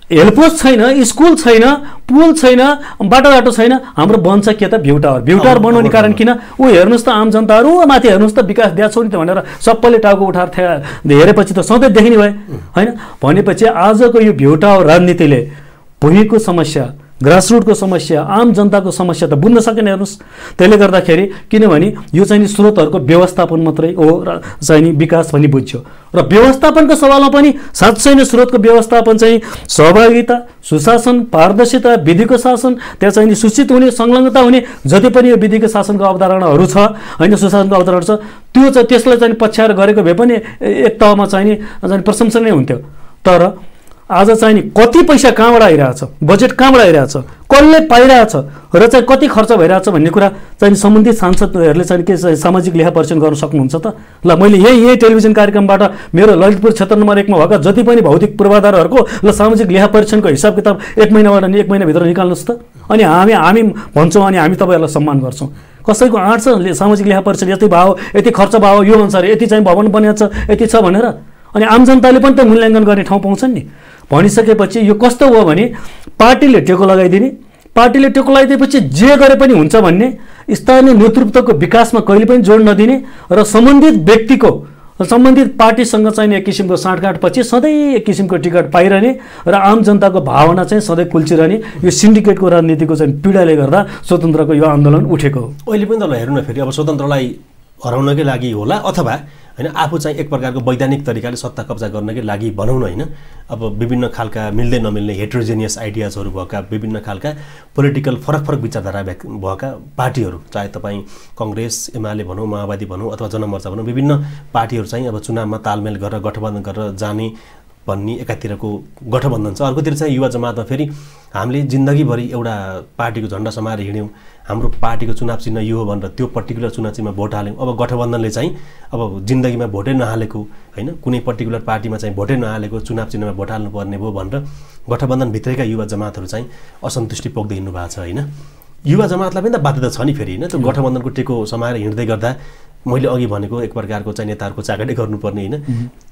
हेल्थ पोस्ट छैन, स्कुल छैन, पुल छैन, बाटोघाटो छैन, हाम्रो बन्छ के त भ्यू टावर बनाउने कारण किन? हेर्नुहोस् त आम जनताहरू माथि हेर्नुहोस् त विकास दिएको नि त भनेर सबैले टाउको उठाएर हेरेपछि त सधैँ देखिने भयो होइन। भनेपछि आजको यो भ्यू टावर राजनीतिले भुइँको समस्या, ग्रासरुटको समस्या, आम जनताको समस्या त बुझ्न सकेन। हेर्नुहोस् त्यसले गर्दाखेरि किनभने यो चाहिँ नि स्रोतहरूको व्यवस्थापन मात्रै हो र चाहिँ नि विकास पनि बुझ्यो। र व्यवस्थापनको सवालमा पनि साँच्चै नै स्रोतको व्यवस्थापन चाहिँ सहभागिता, सुशासन, पारदर्शिता, विधिको शासन, त्यहाँ चाहिँ नि सूचित हुने, संलग्नता हुने जति पनि यो विधिको शासनको अवधारणाहरू छ होइन, सुशासनको अवधारणा छ, त्यो चाहिँ त्यसलाई चाहिँ पछ्याएर गरेको भए पनि एक तहमा चाहिँ नि प्रशंसनीय हुन्थ्यो। तर आज चाहिँ नि कति पैसा कहाँबाट आइरहेछ, बजेट कहाँबाट आइरहेछ, कसले पाइरहेछ र चाहिँ कति खर्च भइरहेछ भन्ने कुरा चाहिँ सम्बन्धित सांसदहरूले चाहिँ के सामाजिक लेखा परीक्षण गर्न सक्नुहुन्छ त? ल मैले यही टेलिभिजन कार्यक्रमबाट मेरो ललितपुर क्षेत्र नम्बर 1 मा भएका जति पनि भौतिक पूर्वाधारहरूको ल सामाजिक लेखा परीक्षणको हिसाब किताब 1 महिनाबाट 1 महिनाभित्र निकाल्नुहोस् त। अनि हामी भन्छौँ अनि हामी तपाईँहरूलाई सम्मान गर्छौँ। कसैको आँट छ सामाजिक लेखा परीक्षण यति भयो, यति खर्च भयो, यो अनुसार यति चाहिँ भवन बनिएको छ, यति छ भनेर, अनि आम जनताले पनि त मूल्याङ्कन गर्ने ठाउँ पाउँछन् नि। भनिसकेपछि यो कस्तो हो भने पार्टीले टेको लगाइदिने, पार्टीले टेको लगाइदिएपछि जे गरे पनि हुन्छ भन्ने, स्थानीय नेतृत्वको विकासमा कहिले पनि जोड नदिने र सम्बन्धित व्यक्तिको सम्बन्धित पार्टीसँग चाहिँ एक किसिमको साँठगाँठपछि सधैँ एक किसिमको टिकट पाइरहने र आम जनताको भावना चाहिँ सधैँ कुल्चिरहने, यो सिन्डिकेटको राजनीतिको चाहिँ पीडाले गर्दा स्वतन्त्रको यो आन्दोलन उठेको हो। अहिले पनि त हेर्नु न फेरि अब स्वतन्त्रलाई हराउनकै लागि होला अथवा होइन आफू चाहिँ एक प्रकारको वैधानिक तरिकाले सत्ता कब्जा गर्नकै लागि भनौँ न होइन। अब विभिन्न खालका मिल्दै नमिल्ने हेट्रोजेनियस आइडियाजहरू भएका विभिन्न खालका पोलिटिकल फरक विचारधारा भएका पार्टीहरू, चाहे तपाईँ कङ्ग्रेस, एमाले भनौँ, माओवादी भनौँ अथवा जनमोर्चा भनौँ, विभिन्न पार्टीहरू चाहिँ अब चुनावमा तालमेल गरेर गठबन्धन गरेर जाने भन्ने एकातिरको गठबन्धन छ। अर्कोतिर चाहिँ युवा जमातमा फेरि हामीले जिन्दगीभरि एउटा पार्टीको झन्डा समाएर हिँड्यौँ, हाम्रो पार्टीको चुनाव चिन्ह यो हो भनेर त्यो पर्टिकुलर चुनाव चिन्हमा भोट हाल्यौँ। अब गठबन्धनले चाहिँ अब जिन्दगीमा भोटै नहालेको होइन, कुनै पर्टिकुलर पार्टीमा चाहिँ भोटै नहालेको चुनाव चिन्हमा भोट हाल्नुपर्ने भयो भनेर गठबन्धनभित्रैका युवा जमातहरू चाहिँ असन्तुष्टि पोख्दै हिँड्नु भएको छ होइन। युवा जमातलाई पनि त बाध्यता छ नि फेरि होइन, त्यो गठबन्धनको टेको समाएर हिँड्दै गर्दा मैले अघि भनेको एक प्रकारको चाहिँ नेताहरूको चाकटै गर्नुपर्ने होइन,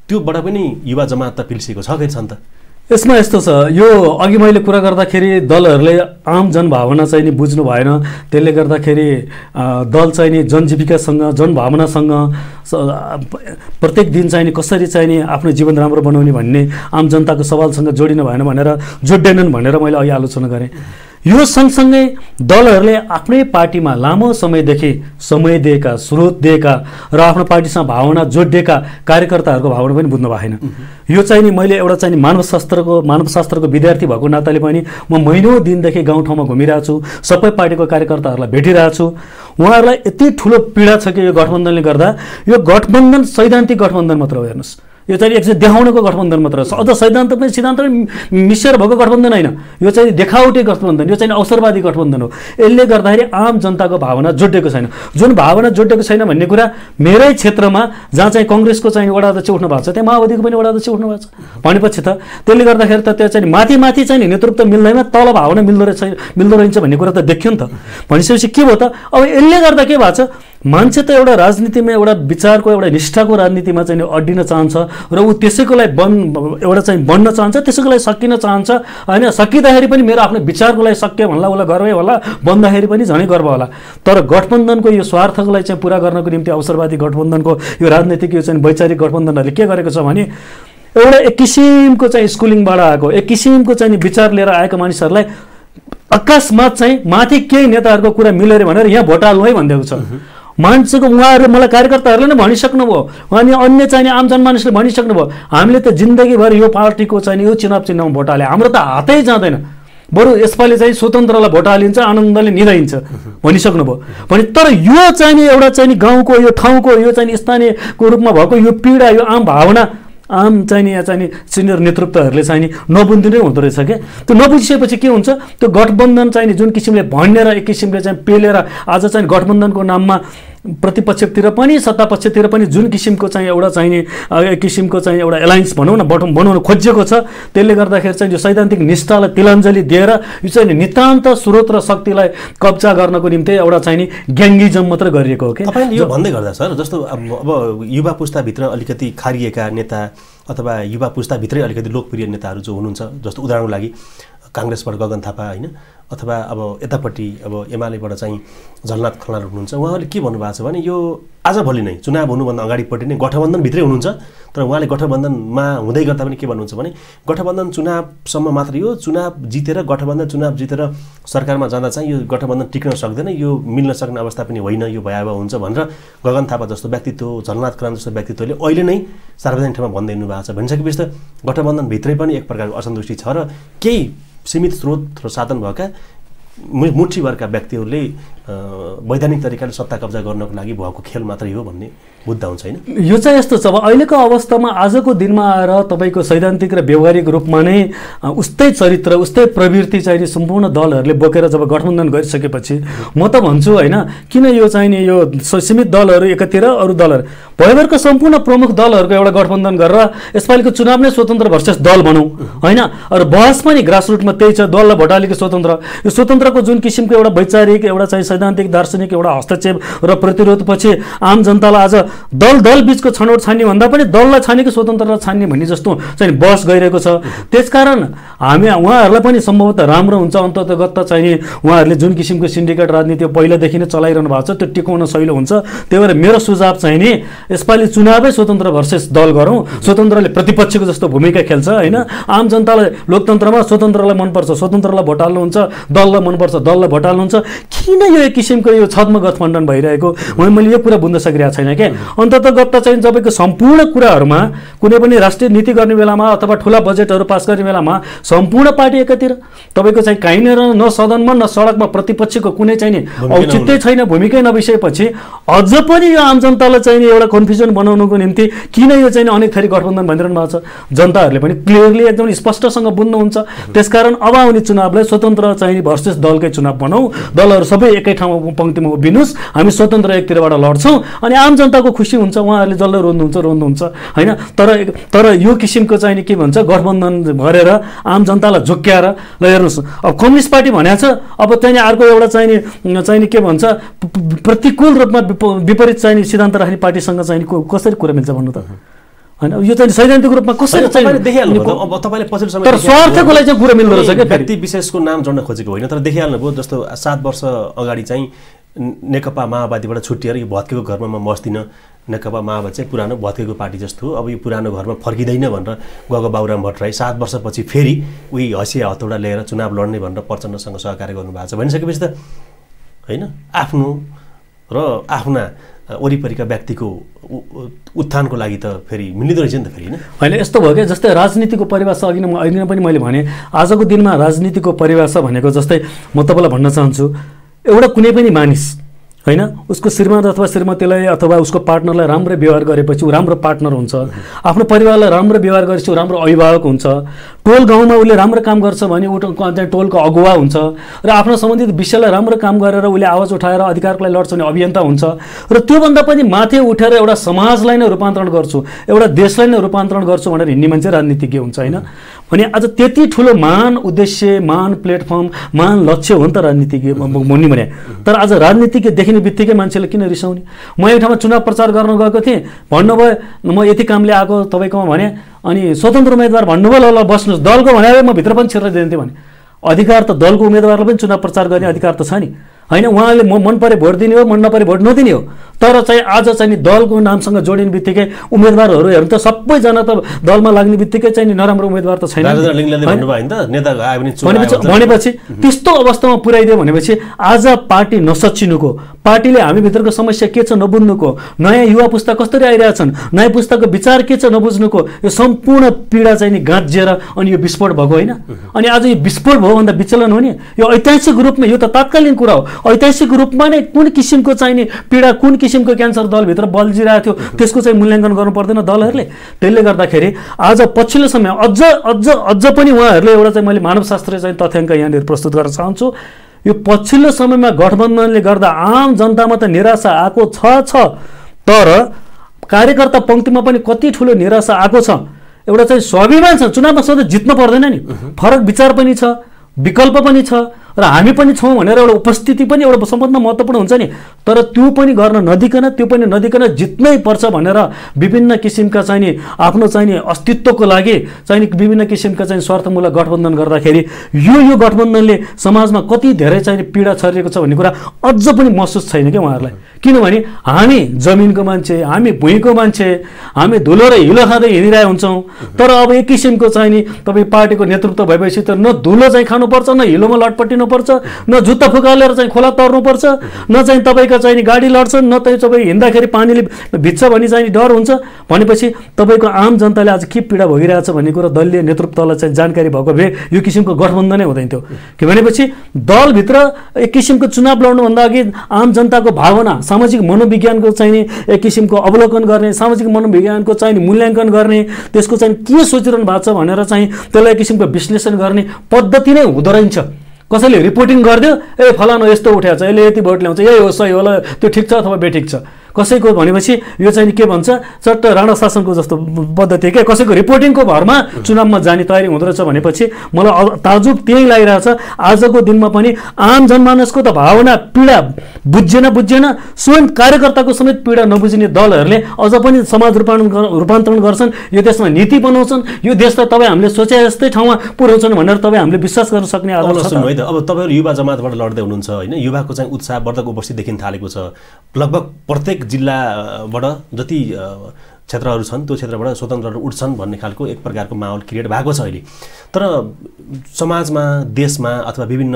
त्योबाट पनि युवा जमात त पिल्सिएको छ फेरि छन् त। यसमा यस्तो छ, यो अघि मैले कुरा गर्दाखेरि दलहरूले आम जनभावना चाहिँ नि बुझ्नु भएन, त्यसले गर्दाखेरि दल चाहिँ नि जनजीविकासँग जनभावनासँग प्रत्येक दिन चाहिँ नि कसरी चाहिँ नि आफ्नो जीवन राम्रो बनाउने भन्ने आम जनताको सवालसँग जोडिनु भएन भनेर जोड्दैनन् भनेर मैले अघि आलोचना गरेँ। यो सँगसँगै दलहरूले आफ्नै पार्टीमा लामो समयदेखि समय दिएका, स्रोत दिएका र आफ्नो पार्टीसँग भावना जोडिएका कार्यकर्ताहरूको भावना पनि बुझ्नु भएन। यो चाहिँ नि मैले एउटा चाहिँ मानवशास्त्रको विद्यार्थी भएको नाताले पनि म महिनौँ दिनदेखि गाउँठाउँमा घुमिरहेको छु, सबै पार्टीको कार्यकर्ताहरूलाई भेटिरहेको छु। उहाँहरूलाई यति ठुलो पीडा छ कि यो गठबन्धनले गर्दा, यो गठबन्धन सैद्धान्तिक गठबन्धन मात्र हो। हेर्नुहोस् यो चाहिँ एक देखाउनको गठबन्धन मात्र हो, अझ सिद्धान्तमै मिसेर भएको गठबन्धन होइन, यो चाहिँ देखावटी गठबन्धन, यो चाहिँ अवसरवादी गठबन्धन हो। यसले गर्दाखेरि आम जनताको भावना जोडिएको छैन। जुन भावना जोडिएको छैन भन्ने कुरा मेरै क्षेत्रमा जहाँ चाहिँ कङ्ग्रेसको चाहिँ वडा अध्यक्ष उठ्नु भएको छ, त्यहाँ माओवादीको पनि वडा अध्यक्ष उठ्नु भएको छ भनेपछि त त्यसले गर्दाखेरि त त्यो चाहिँ माथि चाहिँ नेतृत्व मिल्दैमा तल भावना मिल्दो रहन्छ भन्ने कुरा त देखियो नि त। भनिसकेपछि के भयो त, अब यसले गर्दा के भएको छ, मान्छे त एउटा राजनीतिमा एउटा विचारको एउटा निष्ठाको राजनीतिमा चाहिँ अड्डिन चाहन्छ र ऊ त्यसैको लागि एउटा चाहिँ बन्न चाहन्छ, त्यसैको लागि सकिन चाहन्छ होइन। सकिँदाखेरि पनि मेरो आफ्नो विचारको लागि सक्यो भन्ला उसलाई गर्वै होला, बन्दाखेरि पनि झनै गर्व होला। तर गठबन्धनको यो स्वार्थको लागि चाहिँ पुरा गर्नको निम्ति अवसरवादी गठबन्धनको यो राजनीतिक यो चाहिँ वैचारिक गठबन्धनहरूले के गरेको छ भने एउटा एक किसिमको चाहिँ स्कुलिङबाट आएको, एक किसिमको चाहिँ विचार लिएर आएको मानिसहरूलाई अकस्मात चाहिँ माथि केही नेताहरूको कुरा मिलेर भनेर यहाँ भोट हाल्नु है भनिदिएको छ। मान्छेको उहाँहरूले मलाई कार्यकर्ताहरूले नै भनिसक्नुभयो, अनि अन्य चाहिँ आम जनमानसले भनिसक्नुभयो, हामीले त जिन्दगीभर यो पार्टीको चाहिँ यो चुनाव चिन्हमा भोट हाले, हाम्रो त हातै जाँदैन, बरु यसपालि चाहिँ स्वतन्त्रलाई भोट हालिन्छ, आनन्दले निधाइन्छ भनिसक्नुभयो। भने तर यो चाहिँ एउटा चाहिँ गाउँको यो ठाउँको यो चाहिँ स्थानीयको रूपमा भएको यो पीडा, यो आम भावना आम चाहिँ यहाँ चाहिँ सिनियर नेतृत्वहरूले चाहिँ नबुझ्दिनै हुँदो रहेछ क्या। त्यो नबुझिसकेपछि के हुन्छ, त्यो गठबन्धन चाहिँ जुन किसिमले भनेर एक किसिमले चाहिँ पेलेर आज चाहिँ गठबन्धनको नाममा प्रतिपक्षतिर पनि सत्तापक्षतिर पनि जुन किसिमको चाहिँ एउटा चाहिने एक किसिमको चाहिँ एउटा एलायन्स भनौँ न बनाउन खोजिएको छ, त्यसले गर्दाखेरि चाहिँ यो सैद्धान्तिक निष्ठालाई तिलाञ्जली दिएर यो चाहिँ नितान्त स्रोत र शक्तिलाई कब्जा गर्नको निम्ति एउटा चाहिँ ग्याङ्गिजम मात्र गरिएको हो कि। तपाईँले यो भन्दै गर्दा सर, जस्तो अब युवा पुस्ताभित्र अलिकति खारिएका नेता अथवा युवा पुस्ताभित्रै अलिकति लोकप्रिय नेताहरू जो हुनुहुन्छ, जस्तो उदाहरणको लागि काङ्ग्रेसबाट गगन थापा होइन, अथवा अब यतापट्टि अब एमालेबाट चाहिँ झलनाथ खनाल हुनुहुन्छ, उहाँहरूले के भन्नुभएको छ भने यो आजभोलि नै चुनाव हुनुभन्दा अगाडिपट्टि नै गठबन्धनभित्रै हुनुहुन्छ, तर उहाँले गठबन्धनमा हुँदै गर्दा पनि के भन्नुहुन्छ भने गठबन्धन चुनावसम्म मात्र, यो चुनाव जितेर गठबन्धन चुनाव जितेर सरकारमा जाँदा चाहिँ यो गठबन्धन टिक्न सक्दैन, यो मिल्न सक्ने अवस्था पनि होइन, यो भयावह हुन्छ भनेर गगन थापा जस्तो व्यक्तित्व, झलनाथ खनाल जस्तो व्यक्तित्वले अहिले नै सार्वजनिक ठाउँमा भन्दै हुनुभएको छ। भनिसकेपछि त गठबन्धनभित्रै पनि एक प्रकारको असन्तुष्टि छ र केही सीमित स्रोत र साधन भएका मुठीभरका व्यक्तिहरूले वैधानिक तरिकाले सत्ता कब्जा गर्नको लागि भएको खेल मात्रै हो भन्ने बुझ्दा हुन्छ होइन। यो चाहिँ यस्तो छ, अब अहिलेको अवस्थामा आजको दिनमा आएर तपाईँको सैद्धान्तिक र व्यवहारिक रूपमा नै उस्तै चरित्र उस्तै प्रवृत्ति चाहिँ सम्पूर्ण दलहरूले बोकेर जब गठबन्धन गरिसकेपछि म त भन्छु होइन, किन यो चाहिँ नि यो सीमित दलहरू एकातिर अरू दलहरू भयभरको सम्पूर्ण प्रमुख दलहरूको एउटा गठबन्धन गरेर यसपालिको चुनाव नै स्वतन्त्र भर्सेस दल भनौँ होइन। अरू बहस पनि ग्रासरुटमा त्यही छ, दललाई भोट हालेको स्वतन्त्र, यो स्वतन्त्रको जुन किसिमको एउटा वैचारिक एउटा चाहिँ सैद्धान्तिक दार्शनिक एउटा हस्तक्षेप र प्रतिरोधपछि आम जनतालाई आज दल बिचको छनौट छान्ने भन्दा पनि दललाई छानेको स्वतन्त्रलाई छान्ने भन्ने जस्तो चाहिँ बहस गइरहेको छ। त्यसकारण हामी उहाँहरूलाई पनि सम्भवतः राम्रो हुन्छ अन्ततगत चाहिँ उहाँहरूले जुन किसिमको सिन्डिकेट राजनीति पहिलादेखि नै चलाइरहनु भएको छ त्यो टिकाउन सहिलो हुन्छ। त्यही भएर मेरो सुझाव चाहिँ नि यसपालि चुनावै स्वतन्त्र भर्सेस दल गरौँ, स्वतन्त्रले प्रतिपक्षको जस्तो भूमिका खेल्छ होइन। आम जनतालाई लोकतन्त्रमा स्वतन्त्रलाई मनपर्छ स्वतन्त्रलाई भोट हाल्नुहुन्छ, दललाई मनपर्छ दललाई भोट हाल्नुहुन्छ, किन यो एक किसिमको यो छद्म गठबन्धन भइरहेको मैले यो कुरा बुझ्न सकिरहेको छैन क्या। अन्ततगत चाहिँ तपाईँको सम्पूर्ण कुराहरूमा कुनै पनि राष्ट्रिय नीति गर्ने बेलामा अथवा ठुला बजेटहरू पास गर्ने बेलामा सम्पूर्ण पार्टी एकातिर, तपाईँको चाहिँ कहीँनिर न सदनमा न सडकमा प्रतिपक्षको कुनै चाहिँ नि औचित्य छैन, भूमिकै नबिसकेपछि अझ पनि यो आम जनतालाई चाहिँ एउटा कन्फ्युजन बनाउनुको निम्ति किन यो चाहिँ अनेक थरी गठबन्धन भनिरहनु भएको छ। जनताहरूले पनि क्लियरली एकदम स्पष्टसँग बुझ्नुहुन्छ। त्यसकारण अब आउने चुनावलाई स्वतन्त्र चाहिँ भर्सेस दलकै चुनाव बनाऊ, दलहरू सबै एकै ठाउँमा पङ्क्तिमा उभिनुहोस्, हामी स्वतन्त्र एकतिरबाट लड्छौँ अनि आम जनताको खुसी हुन्छ, उहाँहरूले जसले रोज्नुहुन्छ होइन। तर यो किसिमको चाहिँ के भन्छ गठबन्धन गरेर आम जनतालाई झुक्क्याएर ल हेर्नुहोस्, अब कम्युनिस्ट पार्टी भनेको छ, अब चाहिँ अर्को एउटा चाहिँ के भन्छ प्रतिकूल रूपमा विपरीत चाहिँ सिद्धान्त राख्ने पार्टीसँग चाहिँ कसरी कुरा मिल्छ भन्नु त होइन। यो चाहिँ सैद्धान्तिक रूपमा कसरी देखिहाल्नु अब तपाईँले पछिल्लो समय तर स्वार्थको लागि चाहिँ कुरा मिल्दो रहेछ क्या। व्यक्ति विशेषको नाम जोड्न खोजेको होइन, तर देखिहाल्नुभयो जस्तो 7 वर्ष अगाडि चाहिँ नेकपा माओवादीबाट छुट्टिएर यो भत्केको घरमा म बस्दिनँ, नेकपा माओवादी चाहिँ पुरानो भत्केको पार्टी जस्तो हो, अब यो पुरानो घरमा फर्किँदैन भनेर गएको बाबुराम भट्टराई 7 वर्षपछि फेरि उही हँसिया हतौडा लिएर चुनाव लड्ने भनेर प्रचण्डसँग सहकार्य गर्नुभएको छ। भनिसकेपछि त होइन आफ्नो र आफ्ना वरिपरिका व्यक्तिको उत्थानको लागि त फेरि मिलिँदो रहेछ नि त फेरि होइन। यस्तो भयो क्या, जस्तै राजनीतिको परिभाषा अघि नै पनि मैले भने, आजको दिनमा राजनीतिको परिभाषा भनेको जस्तै म तपाईँलाई भन्न चाहन्छु, एउटा कुनै पनि मानिस होइन उसको श्रीमान अथवा श्रीमतीलाई अथवा उसको पार्टनरलाई राम्रो व्यवहार गरेपछि ऊ राम्रो पार्टनर हुन्छ, आफ्नो परिवारलाई राम्रो व्यवहार गरेपछि ऊ राम्रो अभिभावक हुन्छ, टोल गाउँमा उसले राम्रो काम गर्छ भने ऊ टोलको अगुवा हुन्छ र आफ्नो सम्बन्धित विषयलाई राम्रो काम गरेर उसले आवाज उठाएर अधिकारको लागि लड्छ भने अभियन्ता हुन्छ। र त्योभन्दा पनि माथि उठेर एउटा समाजलाई नै रूपान्तरण गर्छु, एउटा देशलाई नै रूपान्तरण गर्छु भनेर हिँड्ने मान्छे राजनीतिज्ञ हुन्छ होइन। भने आज त्यति ठुलो महान उद्देश्य, महान प्लेटफर्म, महान लक्ष्य हो नि त राजनीतिज्ञ भन्ने भने। तर आज राजनीतिज्ञ देखिन देखिने बित्तिकै मान्छेले किन रिसाउने? म एक ठाउँमा चुनाव प्रचार गर्न गएको थिएँ, भन्नुभयो म यति कामले आएको तपाईँकोमा भने, अनि स्वतन्त्र उम्मेदवार भन्नुभयो ल ल बस्नुहोस्, दलको भने म भित्र पनि छिरेर दिन्थेँ भने। अधिकार त दलको उम्मेदवारलाई पनि चुनाव प्रचार गर्ने अधिकार त छ नि, होइन? उहाँले मन परे भोट दिने हो, मन नपरे भोट नदिने हो। तर चाहिँ आज चाहिँ नि दलको नामसँग जोडिने बित्तिकै उम्मेदवारहरू हेर्नु त सबैजना त दलमा लाग्ने बित्तिकै चाहिँ नि नराम्रो उम्मेदवार त छैन भनेपछि त्यस्तो अवस्थामा पुर्याइदियो भनेपछि आज पार्टी नसच्चिनुको, पार्टीले हामीभित्रको समस्या के छ नबुझ्नुको, नयाँ युवा पुस्ता कसरी आइरहेछन्, नयाँ पुस्ताको विचार के छ नबुझ्नुको, यो सम्पूर्ण पीडा चाहिँ नि गाँजिएर अनि यो विस्फोट भएको होइन। अनि आज यो विस्फोट भयो भन्दा विचलन हो नि, यो ऐतिहासिक रूपमा, यो त तात्कालीन कुरा हो, ऐतिहासिक रूपमा नै कुन किसिमको चाहिँ नि पीडा, कुन किसिमको क्यान्सर दलभित्र बल्झिरहेको थियो त्यसको चाहिँ मूल्याङ्कन गर्नु पर्दैन दलहरूले। त्यसले गर्दाखेरि आज पछिल्लो समय अझ पनि उहाँहरूले एउटा चाहिँ मैले मानवशास्त्रीय चाहिँ तथ्याङ्क यहाँनिर प्रस्तुत गर्न चाहन्छु। यो पछिल्लो समयमा गठबन्धनले गर्दा आम जनतामा त निराशा आएको छ, तर कार्यकर्ता पङ्क्तिमा पनि कति ठुलो निराशा आएको छ। एउटा चाहिँ स्वाभिमान छ, चुनावमा सधैँ जित्नु पर्दैन नि, फरक विचार पनि छ, विकल्प पनि छ, र हामी पनि छौँ भनेर एउटा उपस्थिति पनि एउटा सबभन्दा महत्त्वपूर्ण हुन्छ नि। तर त्यो पनि गर्न नदिकन, त्यो पनि नदिकन जित्नै पर्छ भनेर विभिन्न किसिमका चाहिँ नि आफ्नो चाहिँ नि अस्तित्वको लागि चाहिँ नि विभिन्न किसिमका चाहिँ स्वार्थमूलक गठबन्धन गर्दाखेरि यो गठबन्धनले समाजमा कति धेरै चाहिँ नि पीडा छरिएको छ भन्ने कुरा अझ पनि महसुस छैन क्या उहाँहरूलाई। किनभने हामी जमिनको मान्छे, हामी भुइँको मान्छे, हामी धुलो र हिलो खाँदै हिँडिरहेको हुन्छौँ। तर अब एक किसिमको चाहिँ नि तपाईँ पार्टीको नेतृत्व भएपछि त न धुलो चाहिँ खानुपर्छ, न हिलोमा लटपटिनु पर्छ, न जुत्ता फुकालेर चाहिँ खोला तर्नुपर्छ, न चाहिँ तपाईँको चाहिँ नि गाडी लड्छ, न चाहिँ तपाईँ हिँड्दाखेरि पानीले भिज्छ भन्ने चाहिँ डर हुन्छ। भनेपछि तपाईँको आम जनताले आज के पीडा भइरहेछ भन्ने कुरा दलीय नेतृत्वलाई चाहिँ जानकारी भएको भए यो किसिमको गठबन्धनै हुँदैन थियो। के भनेपछि दलभित्र एक किसिमको चुनाव लड्नुभन्दा अघि आम जनताको भावना, सामाजिक मनोविज्ञानको चाहिँ नि एक किसिमको अवलोकन गर्ने, सामाजिक मनोविज्ञानको चाहिँ मूल्याङ्कन गर्ने, त्यसको चाहिँ के सोचिरहनु भएको छ भनेर चाहिँ त्यसलाई एक किसिमको विश्लेषण गर्ने पद्धति नै हुँदो रहेछ। कसैले रिपोर्टिङ गरिदियो, ए फलानु यस्तो उठाएको छ, यसले यति भोट ल्याउँछ, यही हो सही होला, त्यो ठिक छ अथवा बेठिक छ। कसैको भनेपछि यो चाहिँ के भन्छ चट्ट राणा शासनको जस्तो पद्धति के, कसैको रिपोर्टिङको भरमा चुनावमा जाने तयारी हुँदो रहेछ भनेपछि मलाई ताजुब त्यही लागिरहेछ। आजको दिनमा पनि आम जनमानसको त भावना पीडा बुझेन, स्वयं कार्यकर्ताको समेत पीडा नबुझिने दलहरूले अझ पनि समाज रूपान्तरण गर्छन्, यो देशमा नीति बनाउँछन्, यो देश त तपाईँ हामीले सोचे जस्तै ठाउँमा पुर्याउँछन् भनेर तपाईँ हामीले विश्वास गर्न सक्ने आधार छ है त। अब तपाईँहरू युवा जमातबाट लड्दै हुनुहुन्छ होइन, युवाको चाहिँ उत्साहवर्धक उपस्थिति देखिन थालेको छ। लगभग प्रत्येक जिल्लाबाट जति क्षेत्रहरू छन् त्यो क्षेत्रबाट स्वतन्त्रहरू उठ्छन् भन्ने खालको एक प्रकारको माहौल क्रिएट भएको छ अहिले। तर समाजमा, देशमा अथवा विभिन्न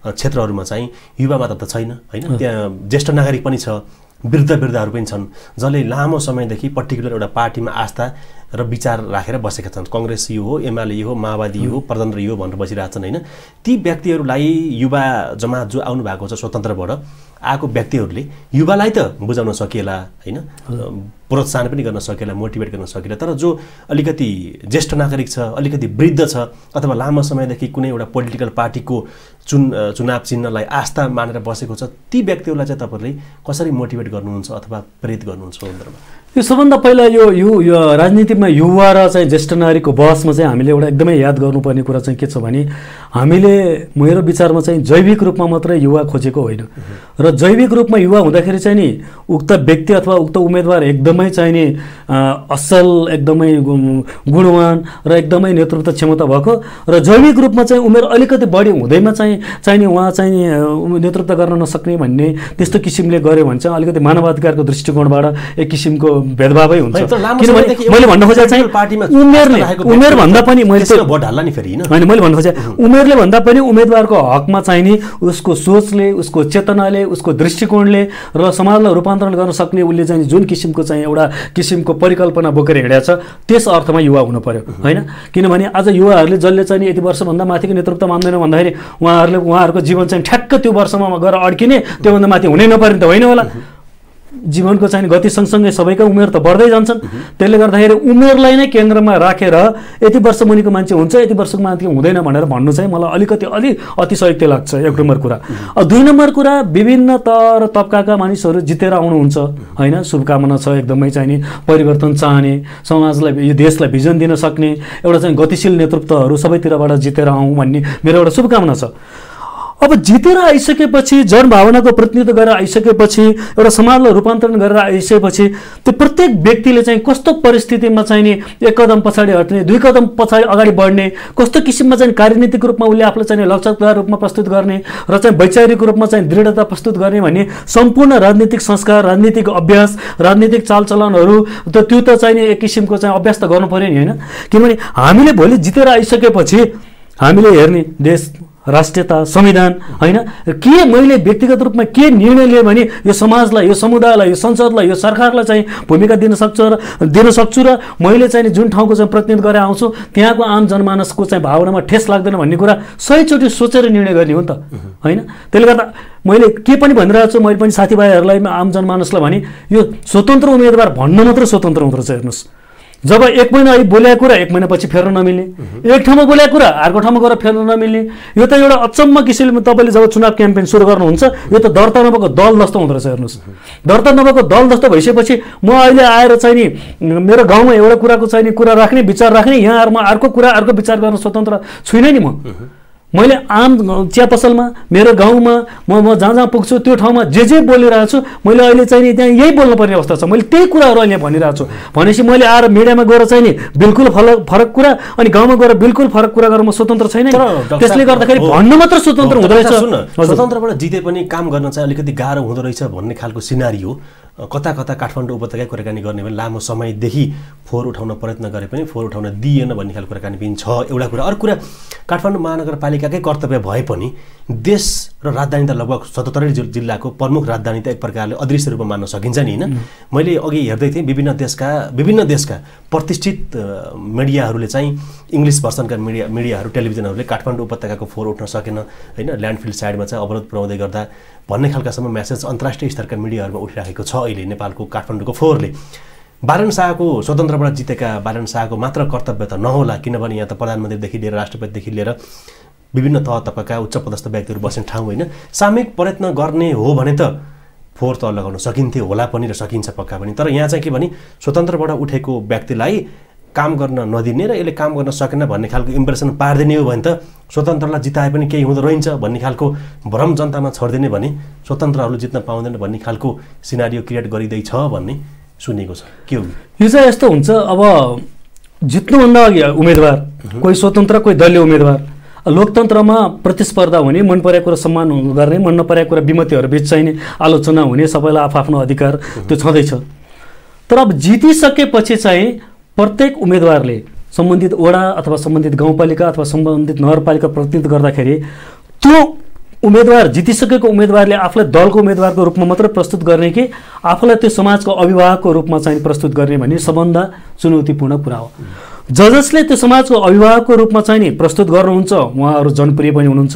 क्षेत्रहरूमा चाहिँ युवा मात्र त छैन होइन, त्यहाँ ज्येष्ठ नागरिक पनि छ, वृद्धहरू पनि छन्, जसले लामो समयदेखि पर्टिकुलर एउटा पार्टीमा आस्था र विचार राखेर बसेका छन्। काङ्ग्रेस यो हो, एमाले यो हो, माओवादी यो हो, प्रजातन्त्र यो भनेर बसिरहेछन् होइन। ती व्यक्तिहरूलाई युवा जमात जो आउनु भएको छ स्वतन्त्रबाट आएको व्यक्तिहरूले युवालाई त बुझाउन सकिएला होइन, प्रोत्साहन पनि गर्न सकिएला, मोटिभेट गर्न सकिएला। तर जो अलिकति ज्येष्ठ नागरिक छ, अलिकति वृद्ध छ, अथवा लामो समयदेखि कुनै एउटा पोलिटिकल पार्टीको चुनाव चिन्हलाई आस्था मानेर बसेको छ, ती व्यक्तिहरूलाई चाहिँ तपाईँहरूले कसरी मोटिभेट गर्नुहुन्छ अथवा प्रेरित गर्नुहुन्छ सन्दर्भमा? यो सबभन्दा पहिला यो राजनीतिमा युवा र चाहिँ ज्येष्ठ नागरिकको बहसमा चाहिँ हामीले एउटा एकदमै याद गर्नुपर्ने कुरा चाहिँ के छ भने हामीले मेरो विचारमा चाहिँ जैविक रूपमा मात्रै युवा खोजेको होइन, र जैविक रूपमा युवा हुँदाखेरि चाहिँ नि उक्त व्यक्ति अथवा उक्त उम्मेदवार एकदमै चाहिँ नि असल, एकदमै गुणवान र एकदमै नेतृत्व क्षमता भएको, र जैविक रूपमा चाहिँ उमेर अलिकति बढी हुँदैमा चाहिँ नि उहाँ चाहिँ नेतृत्व गर्न नसक्ने भन्ने त्यस्तो किसिमले गऱ्यो भने चाहिँ अलिकति मानवाधिकारको दृष्टिकोणबाट एक किसिमको भेदभावै हुन्छ। किनभने मैले भन्न खोजेको चाहिँ उमेर भन्दा पनि मैले भन्न खोजेँ उमेरले भन्दा पनि उम्मेदवारको हकमा चाहिँ नि उसको सोचले, उसको चेतनाले, उसको दृष्टिकोणले र समाजलाई रूपान्तरण गर्न सक्ने उसले चाहिँ जुन किसिमको चाहिँ एउटा किसिमको परिकल्पना बोकेर हिँडेको छ त्यस अर्थमा युवा हुनु पर्यो होइन। किनभने आज युवाहरूले जसले चाहिँ यति वर्षभन्दा माथिको नेतृत्व मान्दैन भन्दाखेरि उहाँहरूको जीवन चाहिँ ठ्याक्क त्यो वर्षमा गएर अड्किने, त्योभन्दा माथि हुनै नपर्ने त होइन होला। जीवनको चाहिँ गति सँगसँगै सबैका उमेर त बढ्दै जान्छन्। त्यसले गर्दाखेरि उमेरलाई नै केन्द्रमा राखेर यति वर्ष मुनिको मान्छे हुन्छ, यति वर्षको माथि हुँदैन भनेर भन्नु चाहिँ मलाई अलिकति अतिशयोक्ति लाग्छ, एक नम्बर कुरा। दुई नम्बर कुरा, विभिन्न तर तबकाका मानिसहरू जितेर आउनुहुन्छ होइन, शुभकामना छ, एकदमै चाहिँ नि परिवर्तन चाहने, समाजलाई यो देशलाई भिजन दिन सक्ने एउटा चाहिँ गतिशील नेतृत्वहरू सबैतिरबाट जितेर आउँ भन्ने मेरो एउटा शुभकामना छ। अब जितेर आइसकेपछि जनभावनाको प्रतिनिधित्व गरेर आइसकेपछि एउटा समाजलाई रूपान्तरण गरेर आइसकेपछि त्यो प्रत्येक व्यक्तिले चाहिँ कस्तो परिस्थितिमा चाहिँ नि एक कदम पछाडि हट्ने, दुई कदम पछाडि अगाडि बढ्ने, कस्तो किसिममा चाहिँ कार्यनीतिक रूपमा उसले आफूलाई चाहिँ लक्ष्यका रूपमा प्रस्तुत गर्ने र चाहिँ वैचारिक रूपमा चाहिँ दृढता प्रस्तुत गर्ने भन्ने सम्पूर्ण राजनीतिक संस्कार, राजनीतिक अभ्यास, राजनीतिक चालचलनहरू त्यो त चाहिँ एक किसिमको चाहिँ अभ्यास त गर्नु पर्यो नि, होइन? किनभने हामीले भोलि जितेर आइसकेपछि हामीले हेर्ने देश, राष्ट्रियता, संविधान, होइन, के मैले व्यक्तिगत रूपमा के निर्णय लिएँ भने यो समाजलाई, यो समुदायलाई, यो संसदलाई, यो सरकारलाई चाहिँ भूमिका दिन सक्छु र मैले चाहिँ जुन ठाउँको चाहिँ प्रतिनिधित्व गरेर आउँछु त्यहाँको आम जनमानसको चाहिँ भावनामा ठेस लाग्दैन भन्ने कुरा 100 चोटि सोचेर निर्णय गर्ने हो नि त, होइन? त्यसले गर्दा मैले के पनि भनिरहेको छु, मैले पनि साथीभाइहरूलाई, आम जनमानसलाई भने यो स्वतन्त्र उम्मेदवार भन्न मात्र स्वतन्त्र हुँदो रहेछ। हेर्नुहोस्, जब 1 महिना अघि बोलेको कुरा 1 महिनापछि फेर्न नमिल्ने, एक ठाउँमा बोलेको कुरा अर्को ठाउँमा गएर फेर्न नमिल्ने, यो त एउटा अचम्म किसिमले तपाईँले जब चुनाव क्याम्पेन सुरु गर्नुहुन्छ यो त दर्ता नभएको दल जस्तो हुँदो रहेछ। हेर्नुहोस्, दर्ता नभएको दल जस्तो भइसकेपछि म अहिले आएर चाहिँ नि मेरो गाउँमा एउटा कुराको चाहिँ नि कुरा राख्ने, विचार राख्ने, यहाँ म अर्को कुरा अर्को विचार गर्न स्वतन्त्र छुइनँ नि। मैले आम चिया पसलमा, मेरो गाउँमा म जहाँ जहाँ पुग्छु त्यो ठाउँमा जे बोलिरहेको छु मैले अहिले चाहिँ नि त्यहाँ यही बोल्नुपर्ने अवस्था छ। मैले त्यही कुराहरू अहिले भनिरहेको छु भनेपछि मैले आएर मिडियामा गएर चाहिँ नि बिल्कुल फरक कुरा अनि गाउँमा गएर बिल्कुल फरक कुरा गरेर म स्वतन्त्र छैन। त्यसले गर्दाखेरि भन्न मात्र स्वतन्त्र हुँदो रहेछ। स्वतन्त्रबाट जिते पनि काम गर्न चाहिँ अलिकति गाह्रो हुँदो रहेछ भन्ने खालको सिनारियो कता कता काठमाडौँ उपत्यका कुराकानी गर्ने भने लामो समयदेखि फोहोर उठाउन प्रयत्न गरे पनि फोहोर उठाउन दिएन भन्ने खालको कुराकानी पनि छ। एउटा कुरा, अर्को कुरा, काठमाडौँ महानगरपालिकाकै कर्तव्य भए पनि देश र राजधानी त लगभग 77 जिल्लाको प्रमुख राजधानी त एक प्रकारले अदृश्य रूपमा मान्न सकिन्छ नि, होइन? मैले अघि हेर्दै थिएँ विभिन्न देशका प्रतिष्ठित मिडियाहरूले चाहिँ इङ्ग्लिस भर्सनका मिडियाहरू, टेलिभिजनहरूले काठमाडौँ उपत्यकाको फोहोर उठ्न सकेन, होइन, ल्यान्डफिल साइडमा चाहिँ अवरोध पुर्याउँदै गर्दा भन्ने खालकासम्म म्यासेज अन्तर्राष्ट्रिय स्तरका मिडियाहरूमा उठिरहेको छ अहिले नेपालको काठमाडौँको फोहोरले। बालन शाहको स्वतन्त्रबाट जितेका बालन शाहको मात्र कर्तव्य त नहोला, किनभने यहाँ त प्रधानमन्त्रीदेखि लिएर राष्ट्रपतिदेखि लिएर विभिन्न तह तबका उच्च पदस्थ व्यक्तिहरू बस्ने ठाउँ, होइन? सामूहिक प्रयत्न गर्ने हो भने त फोहोर तह लगाउन सकिन्थ्यो होला पनि र सकिन्छ पक्का पनि। तर यहाँ चाहिँ के भने स्वतन्त्रबाट उठेको व्यक्तिलाई काम गर्न नदिने र यसले काम गर्न सकेन भन्ने खालको इम्प्रेसन पारिदिने हो भने त स्वतन्त्रलाई जिताए पनि केही हुँदो रहन्छ भन्ने खालको भ्रम जनतामा छरिदिने भने स्वतन्त्रहरूले जित्न पाउँदैन भन्ने खालको सिनारियो क्रिएट गरिँदैछ भन्ने सुनेको छ। के हो यो चाहिँ? यस्तो हुन्छ, अब जित्नुभन्दा अघि उम्मेदवार कोही स्वतन्त्र कोही दलीय उम्मेदवार, लोकतन्त्रमा प्रतिस्पर्धा हुने, मन परेको कुरा सम्मान गर्ने, मन नपरेको कुरा विमतिहरू बिच चाहिने आलोचना हुने, सबैलाई आफ्नो अधिकार त्यो छँदैछ। तर अब जितिसकेपछि चाहिँ प्रत्येक उम्मेदवारले सम्बन्धित वडा अथवा सम्बन्धित गाउँपालिका अथवा सम्बन्धित नगरपालिका प्रतिनिधित्व गर्दाखेरि त्यो उम्मेदवार, जितिसकेको उम्मेदवारले आफूलाई दलको उम्मेदवारको रूपमा मात्र प्रस्तुत गर्ने कि आफूलाई त्यो समाजको अभिभावकको रूपमा चाहिँ प्रस्तुत गर्ने भन्ने सबभन्दा चुनौतीपूर्ण कुरा हो। जसले त्यो समाजको अभिभावकको रूपमा चाहिँ नि प्रस्तुत गर्नुहुन्छ उहाँहरू जनप्रिय पनि हुनुहुन्छ,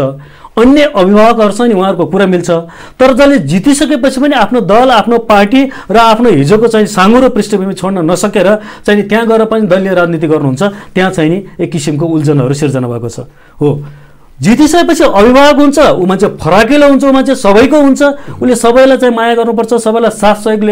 अन्य अभिभावकहरू चाहिँ नि उहाँहरूको कुरा मिल्छ। तर जसले जितिसकेपछि पनि आफ्नो दल, आफ्नो पार्टी र आफ्नो हिजोको चाहिँ साँगुरो पृष्ठभूमि छोड्न नसकेर चाहिँ नि त्यहाँ गएर पनि दलीय राजनीति गर्नुहुन्छ, त्यहाँ चाहिँ नि एक किसिमको उल्झनहरू सिर्जना भएको छ। हो, जितिसकेपछि अभिभावक हुन्छ, ऊ मान्छे फराकिलो हुन्छ, ऊ मान्छे सबैको हुन्छ, उसले सबैलाई चाहिँ माया गर्नुपर्छ, सबैलाई साथ सहयोग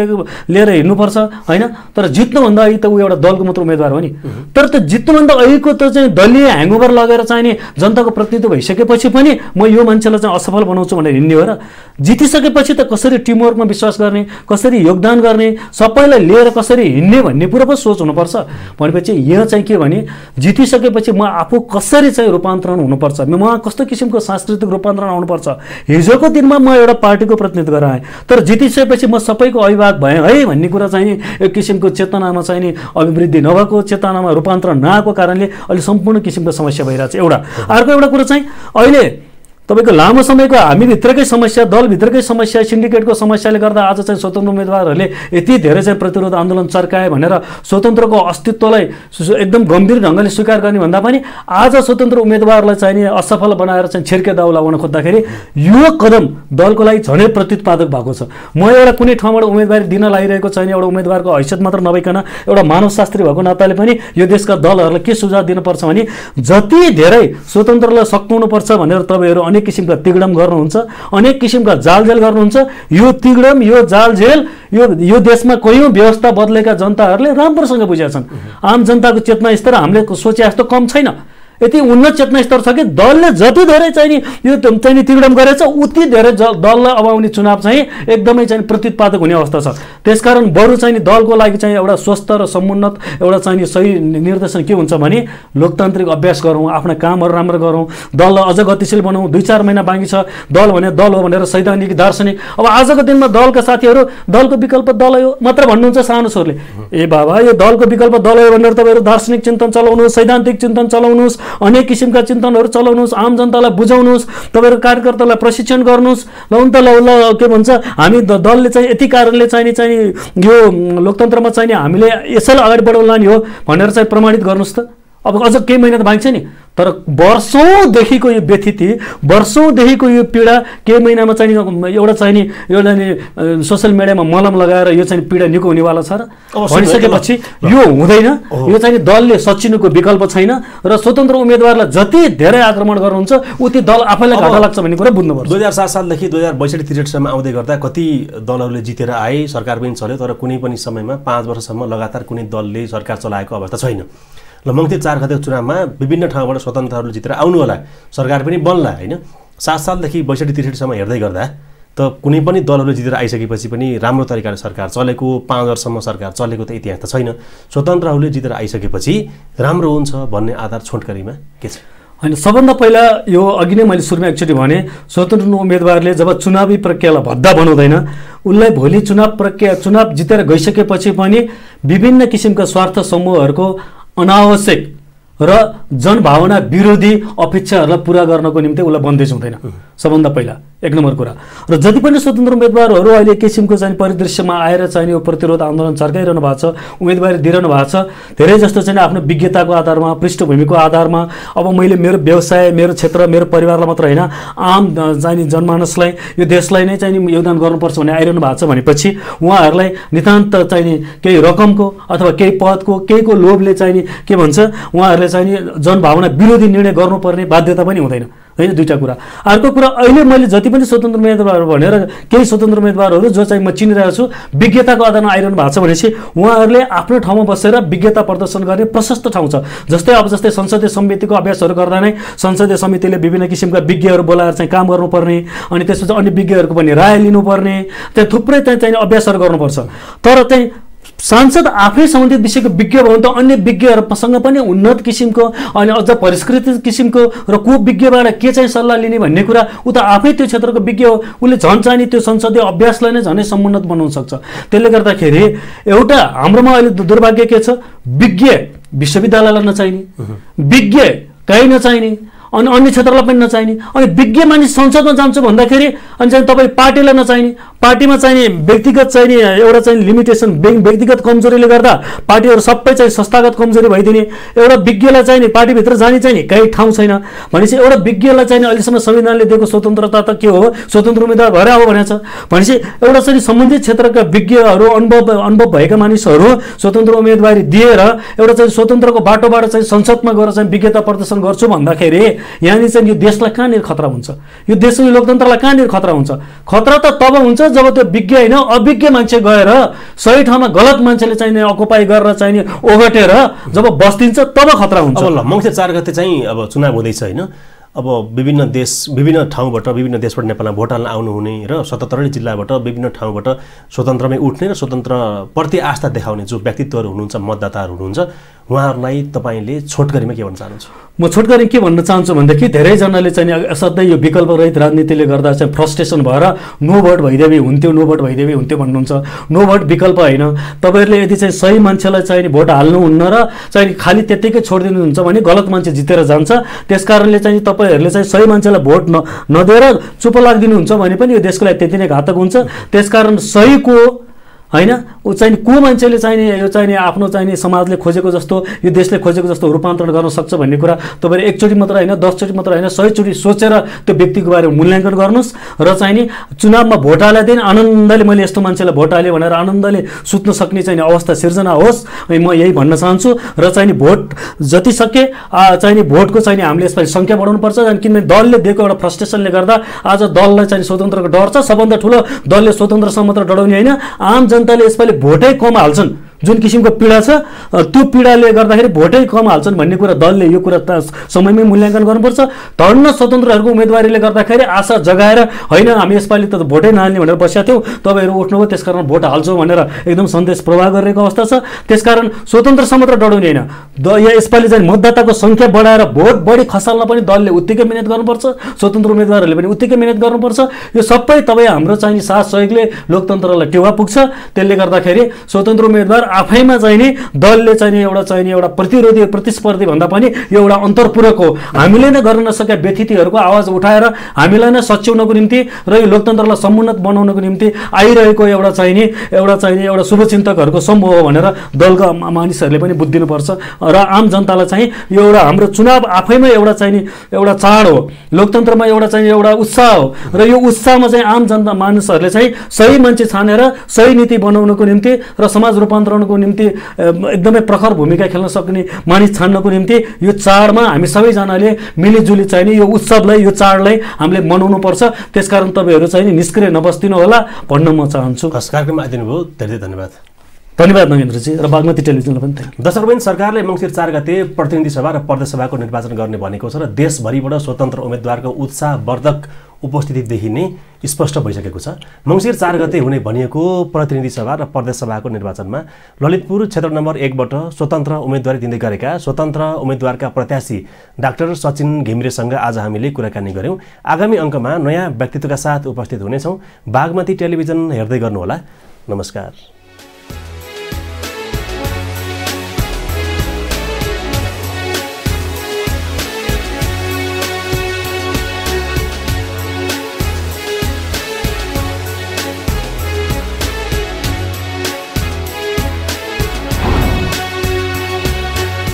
लिएर हिँड्नुपर्छ, होइन? तर जित्नुभन्दा अघि त ऊ एउटा दलको मात्र उम्मेदवार हो नि। तर त्यो जित्नुभन्दा अघिको त चाहिँ दलीय ह्याङओभर लगेर चाहिँ नि जनताको प्रतिनिधित्व भइसकेपछि पनि म यो मान्छेलाई चाहिँ असफल बनाउँछु भनेर हिँड्ने हो र? जितिसकेपछि त कसरी टिमवर्कमा विश्वास गर्ने, कसरी योगदान गर्ने, सबैलाई लिएर कसरी हिँड्ने भन्ने कुरा पो सोच हुनुपर्छ। भनेपछि यहाँ चाहिँ के भने जितिसकेपछि म आफू कसरी चाहिँ रूपान्तरण हुनुपर्छ, म कस्तो किसिमको सांस्कृतिक रूपान्तरण आउनुपर्छ। हिजोको दिनमा म एउटा पार्टीको प्रतिनिधित्व गरेर आएँ, तर जितिसकेपछि म सबैको अभिभावक भएँ है भन्ने कुरा चाहिँ नि एक किसिमको चेतनामा चाहिँ नि अभिवृद्धि नभएको, चेतनामा रूपान्तरण नआएको कारणले अहिले सम्पूर्ण किसिमको समस्या भइरहेको छ। एउटा अर्को एउटा कुरा चाहिँ अहिले तपाईँको लामो समयको हामीभित्रकै समस्या, दलभित्रकै समस्या, सिन्डिकेटको समस्याले गर्दा आज चाहिँ स्वतन्त्र उम्मेदवारहरूले यति धेरै चाहिँ प्रतिरोध आन्दोलन चर्काए भनेर स्वतन्त्रको अस्तित्वलाई एकदम गम्भीर ढङ्गले स्वीकार गर्ने भन्दा पनि आज स्वतन्त्र उम्मेदवारलाई चाहिँ नि असफल बनाएर चाहिँ छिर्के दाउ लगाउन खोज्दाखेरि यो कदम दलको लागि झनै प्रतित्पादक भएको छ। म एउटा कुनै ठाउँबाट उम्मेदवारी दिन लागिरहेको छैन, एउटा उम्मेदवारको हैसियत मात्र नभइकन एउटा मानवशास्त्री भएको नाताले पनि यो देशका दलहरूलाई के सुझाव दिनुपर्छ भने जति धेरै स्वतन्त्रलाई सक्नुपर्छ भनेर तपाईँहरू अनेक किसिमका तिगडम गर्नुहुन्छ, अनेक किसिमका जालझेल गर्नुहुन्छ। यो तिगडम, यो जालझेल यो देशमा कयौं व्यवस्था बदलेका जनताहरूले राम्रोसँग बुझेका छन्। आम जनताको चेतना स्तर हामीले सोचे जस्तो कम छैन। यति उन्नत चेतना स्तर छ कि दलले जति धेरै चाहिँ नि यो चाहिँ नि त्रिगुणम गरेछ उति धेरै दललाई अब आउने चुनाव चाहिँ एकदमै चाहिँ प्रत्युत्पादक हुने अवस्था छ। त्यसकारण बरु चाहिँ नि दलको लागि चाहिँ एउटा स्वस्थ र समुन्नत एउटा चाहिँ नि सही निर्देशन के हुन्छ भने लोकतान्त्रिक अभ्यास गरौँ, आफ्ना कामहरू राम्रो गरौँ, दललाई अझ गतिशील बनाउँ। 2-4 महिना बाँकी छ, दल भने दल हो भनेर सैद्धान्तिक दार्शनिक अब आजको दिनमा दलका साथीहरू दलको विकल्प दल हो मात्र भन्नुहुन्छ सानो स्वरले। ए बाबा, यो दलको विकल्प दल हो भनेर तपाईँहरू दार्शनिक चिन्तन चलाउनुहोस्, सैद्धान्तिक चिन्तन चलाउनुहोस्, अनेक किसिमका चिन्तनहरू चलाउनुहोस्, आम जनतालाई बुझाउनुहोस्, तपाईँहरू कार्यकर्तालाई प्रशिक्षण गर्नुहोस्। ल ल के भन्छ हामी दलले चाहिँ यति कारणले चाहिँ यो लोकतन्त्रमा चाहिँ हामीले यसैलाई अगाडि बढाउन लाने हो भनेर चाहिँ प्रमाणित गर्नुहोस् त। अब अझ केही महिना त बाँकी छ नि, तर वर्षौँदेखिको यो व्यथिति, वर्षौँदेखिको यो पीडा केही महिनामा चाहिँ एउटा चाहिँ नि सोसियल मिडियामा मलम लगाएर यो चाहिँ पीडा निको हुनेवाला छ र भनिसकेपछि यो हुँदैन। यो चाहिँ दलले सचिनुको विकल्प छैन र स्वतन्त्र उम्मेदवारलाई जति धेरै आक्रमण गर्नुहुन्छ उति दल आफैलाई घाटा लाग्छ भन्ने कुरा बुझ्नुपर्छ। 2007 सालदेखि 2062 आउँदै गर्दा कति दलहरूले जितेर आए, सरकार पनि चल्यो, तर कुनै पनि समयमा 5 वर्षसम्म लगातार कुनै दलले सरकार चलाएको अवस्था छैन। ल मङ्सिर 4 गतेको चुनावमा विभिन्न ठाउँबाट स्वतन्त्रहरूले जितेर आउनु होला, सरकार पनि बन्ला होइन। 7 सालदेखि 62-63 सम्म हेर्दै गर्दा त कुनै पनि दलहरूले जितेर आइसकेपछि पनि राम्रो तरिकाले सरकार चलेको, 5 वर्षसम्म सरकार चलेको त इतिहास त छैन। स्वतन्त्रहरूले जितेर आइसकेपछि राम्रो हुन्छ भन्ने आधार छोटकरीमा के छ? होइन, सबभन्दा पहिला यो अघि नै मैले सुरुमा एकचोटि भने स्वतन्त्र उम्मेदवारले जब चुनावी प्रक्रियालाई भद्दा बनाउँदैन उसलाई भोलि चुनाव जितेर गइसकेपछि पनि विभिन्न किसिमका स्वार्थ समूहहरूको अनावश्यक र जनभावना विरोधी अपेक्षाहरूलाई पुरा गर्नको निम्ति उसलाई बन्देज हुँदैन। सबभन्दा पहिला 1 नम्बर कुरा। र जति पनि स्वतन्त्र उम्मेदवारहरू अहिले किसिमको चाहिँ परिदृश्यमा आएर चाहिँ यो प्रतिरोध आन्दोलन चर्काइरहनु भएको छ, उम्मेदवारी दिइरहनु भएको छ, धेरै जस्तो चाहिँ आफ्नो विज्ञताको आधारमा, पृष्ठभूमिको आधारमा अब मैले मेरो व्यवसाय, मेरो क्षेत्र, मेरो परिवारलाई मात्र होइन आम चाहिँ जनमानसलाई, यो देशलाई नै चाहिँ योगदान गर्नुपर्छ भन्ने आइरहनु भएको छ भनेपछि उहाँहरूलाई नितान्त चाहिँ केही रकमको अथवा केही पदको केहीको लोभले चाहिँ के भन्छ उहाँहरूले चाहिँ जनभावना विरोधी निर्णय गर्नुपर्ने बाध्यता पनि हुँदैन होइन। 2टा कुरा। अर्को कुरा, अहिले मैले जति पनि स्वतन्त्र उम्मेदवार भनेर केही स्वतन्त्र उम्मेदवारहरू जो चाहिँ म चिनिरहेको छु विज्ञताको आधारमा आइरहनु भएको छ भनेपछि उहाँहरूले आफ्नो ठाउँमा बसेर विज्ञता प्रदर्शन गर्ने प्रशस्त ठाउँ छ। जस्तै संसदीय समितिको अभ्यासहरू गर्दा नै संसदीय समितिले विभिन्न किसिमका विज्ञहरू बोलाएर चाहिँ काम गर्नुपर्ने, अनि त्यसपछि अन्य विज्ञहरूको पनि राय लिनुपर्ने, त्यहाँ थुप्रै चाहिँ अभ्यासहरू गर्नुपर्छ। तर चाहिँ सांसद आफै सम्बन्धित विषयको विज्ञ भयो भने त अन्य विज्ञहरूसँग पनि उन्नत किसिमको अनि अझ परिष्कृत किसिमको र को विज्ञबाट के चाहिँ सल्लाह लिने भन्ने कुरा उ त आफै त्यो क्षेत्रको विज्ञ हो, उसले झन् चाहिँ त्यो संसदीय अभ्यासलाई नै झनै समुन्नत बनाउन सक्छ। त्यसले गर्दाखेरि एउटा हाम्रोमा अहिले दुर्भाग्य के छ, विज्ञ विश्वविद्यालयलाई नचाहिने, विज्ञ कहीँ नचाहिने, अनि अन्य क्षेत्रलाई पनि नचाहिने, अनि विज्ञ मानिस संसदमा जान्छु भन्दाखेरि अनि चाहिँ तपाईँ पार्टीलाई नचाहिने, पार्टीमा चाहिने व्यक्तिगत चाहिने एउटा चाहिँ लिमिटेसन, व्यक्तिगत कमजोरीले गर्दा पार्टीहरू सबै चाहिँ संस्थागत कमजोरी भइदिने, एउटा विज्ञलाई चाहिने पार्टीभित्र जाने चाहिने कहीँ ठाउँ छैन भनेपछि एउटा विज्ञलाई चाहिने अहिलेसम्म संविधानले दिएको स्वतन्त्रता त के हो, स्वतन्त्र उम्मेदवार भएर आऊ भनेको छ भनेपछि एउटा चाहिँ सम्बन्धित क्षेत्रका विज्ञहरू अनुभव भएका मानिसहरू स्वतन्त्र उम्मेदवारी दिएर एउटा चाहिँ स्वतन्त्रको बाटोबाट चाहिँ संसदमा गएर चाहिँ विज्ञता प्रदर्शन गर्छु भन्दाखेरि यहाँनिर चाहिँ यो देशलाई कहाँनिर खतरा हुन्छ, यो देशको लोकतन्त्रलाई कहाँनिर खतरा हुन्छ? खतरा त तब हुन्छ जब त्यो विज्ञ होइन अभिज्ञ मान्छे गएर सही ठाउँमा गलत मान्छेले चाहिने अकुपाई गरेर चाहिने ओगटेर जब बस्दिन्छ तब खतरा हुन्छ। अब ल मङ्सिर 4 गते चाहिँ अब चुनाव हुँदैछ होइन, अब विभिन्न ठाउँबाट विभिन्न देशबाट नेपालमा भोट हाल्न आउनुहुने र 77 जिल्लाबाट विभिन्न ठाउँबाट स्वतन्त्रमै उठ्ने र स्वतन्त्रप्रति आस्था देखाउने जो व्यक्तित्वहरू हुनुहुन्छ, मतदाताहरू हुनुहुन्छ, उहाँहरूलाई तपाईँले छोटकरीमा के भन्न चाहनुहुन्छ? म छोटकरी के भन्न चाहन्छु भनेदेखि धेरैजनाले चाहिँ असाध्यै यो विकल्प रहित राजनीतिले गर्दा चाहिँ फ्रस्ट्रेसन भएर नो भोट भइदेवी हुन्थ्यो, नो भोट भइदेवी हुन्थ्यो भन्नुहुन्छ। नो भोट विकल्प होइन, तपाईँहरूले यदि चाहिँ सही मान्छेलाई चाहिँ भोट हाल्नुहुन्न र चाहिँ खालि त्यत्तिकै छोडिदिनुहुन्छ भने गलत मान्छे जितेर जान्छ। त्यसकारणले चाहिँ तपाईँहरूले चाहिँ सही मान्छेलाई भोट नदिएर चुप लाग्दिनुहुन्छ भने पनि यो देशको लागि त्यति नै घातक हुन्छ। त्यसकारण सहीको होइन ऊ चाहिँ को मान्छेले चाहिने यो चाहिने आफ्नो चाहिने समाजले खोजेको जस्तो यो देशले खोजेको जस्तो रूपान्तरण गर्न सक्छ भन्ने कुरा तपाईँले एकचोटि मात्र होइन 10 चोटि मात्र होइन 100 चोटि सोचेर त्यो व्यक्तिको बारेमा मूल्याङ्कन गर्नुहोस् र चाहिने चुनावमा भोट हाले दिन आनन्दले मैले यस्तो मान्छेलाई भोट हालेँ भनेर आनन्दले सुत्न सक्ने चाहिने अवस्था सिर्जना होस्। म यही भन्न चाहन्छु र चाहिने भोट जति सके चाहिने भोटको चाहिने हामीले यसपालि सङ्ख्या बढाउनुपर्छ किनभने दलले दिएको एउटा फ्रस्ट्रेसनले गर्दा आज दललाई चाहिँ स्वतन्त्रको डर छ। सबभन्दा ठुलो दलले स्वतन्त्रसँग मात्र डराउने होइन, आम जनताले यसपालि भोटै कम हाल्छन् जुन किसिमको पीडा छ त्यो पीडाले गर्दाखेरि भोटै कम हाल्छन् भन्ने कुरा दलले यो कुरा समयमै मूल्याङ्कन गर्नुपर्छ। धन्न स्वतन्त्रहरूको उम्मेदवारीले गर्दाखेरि आशा जगाएर होइन हामी यसपालि त भोटै नहाल्ने भनेर बसेका थियौँ, तपाईँहरू उठ्नुभयो त्यसकारण भोट हाल्छौँ भनेर एकदम सन्देश प्रवाह गरिरहेको अवस्था छ। त्यसकारण स्वतन्त्रसँग मात्र डराउने होइन, यसपालि चाहिँ मतदाताको सङ्ख्या बढाएर भोट बढी खसाल्न पनि दलले उत्तिकै मिहिनेत गर्नुपर्छ, स्वतन्त्र उम्मेदवारहरूले पनि उत्तिकै मिहिनेत गर्नुपर्छ। यो सबै तपाईँ हाम्रो चाहिने साथ सहयोगले लोकतन्त्रलाई टेवा पुग्छ। त्यसले गर्दाखेरि स्वतन्त्र उम्मेदवार आफैमा चाहिने दलले चाहिने एउटा प्रतिरोधी प्रतिस्पर्धी भन्दा पनि यो एउटा अन्तर्पूरक हो। हामीले नै गर्न नसकेका व्यतिथिहरूको आवाज उठाएर हामीलाई नै सच्याउनको निम्ति र यो लोकतन्त्रलाई समुन्नत बनाउनको निम्ति आइरहेको एउटा शुभचिन्तकहरूको समूह हो भनेर दलका मानिसहरूले पनि बुझिदिनुपर्छ। र आम जनतालाई चाहिँ यो एउटा हाम्रो चुनाव आफैमा एउटा चाड हो, लोकतन्त्रमा एउटा उत्साह हो र यो उत्साहमा चाहिँ आम जनता मानिसहरूले चाहिँ सही मान्छे छानेर सही नीति बनाउनको निम्ति र समाज रूपान्तरणको निम्ति एकदमै प्रखर भूमिका खेल्न सक्ने मानिस छान्नको निम्ति यो चाडमा हामी सबैजनाले मिलिजुली चाहिने यो उत्सवलाई यो चाडलाई हामीले मनाउनु पर्छ। त्यसकारण तपाईँहरू चाहिँ निष्क्रिय नबस्दिनु होला भन्न म चाहन्छु। कार्यक्रममा आइदिनु भयो, धेरै धेरै धन्यवाद। धन्यवाद नगेन्द्रजी र बागमती टेलिभिजनलाई पनि थ्याङ्क यू। दर्शकवृन्द, सरकारले मङ्सिर 4 गते प्रतिनिधि सभा र प्रदेश सभाको निर्वाचन गर्ने भनेको छ र देशभरिबाट स्वतन्त्र उम्मेदवारको उत्साहवर्धक उपस्थिति देखिने स्पष्ट भइसकेको छ। मङ्सिर 4 गते हुने भनिएको प्रतिनिधि सभा र प्रदेश सभाको निर्वाचनमा ललितपुर क्षेत्र नम्बर 1 बाट स्वतन्त्र उम्मेदवारी दिँदै गरेका स्वतन्त्र उम्मेदवारका प्रत्याशी डाक्टर सचिन घिमिरेसँग आज हामीले कुराकानी गऱ्यौँ। आगामी अङ्कमा नयाँ व्यक्तित्वका साथ उपस्थित हुनेछौँ। बागमती टेलिभिजन हेर्दै गर्नुहोला। नमस्कार।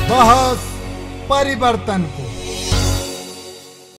बहस परिवर्तन को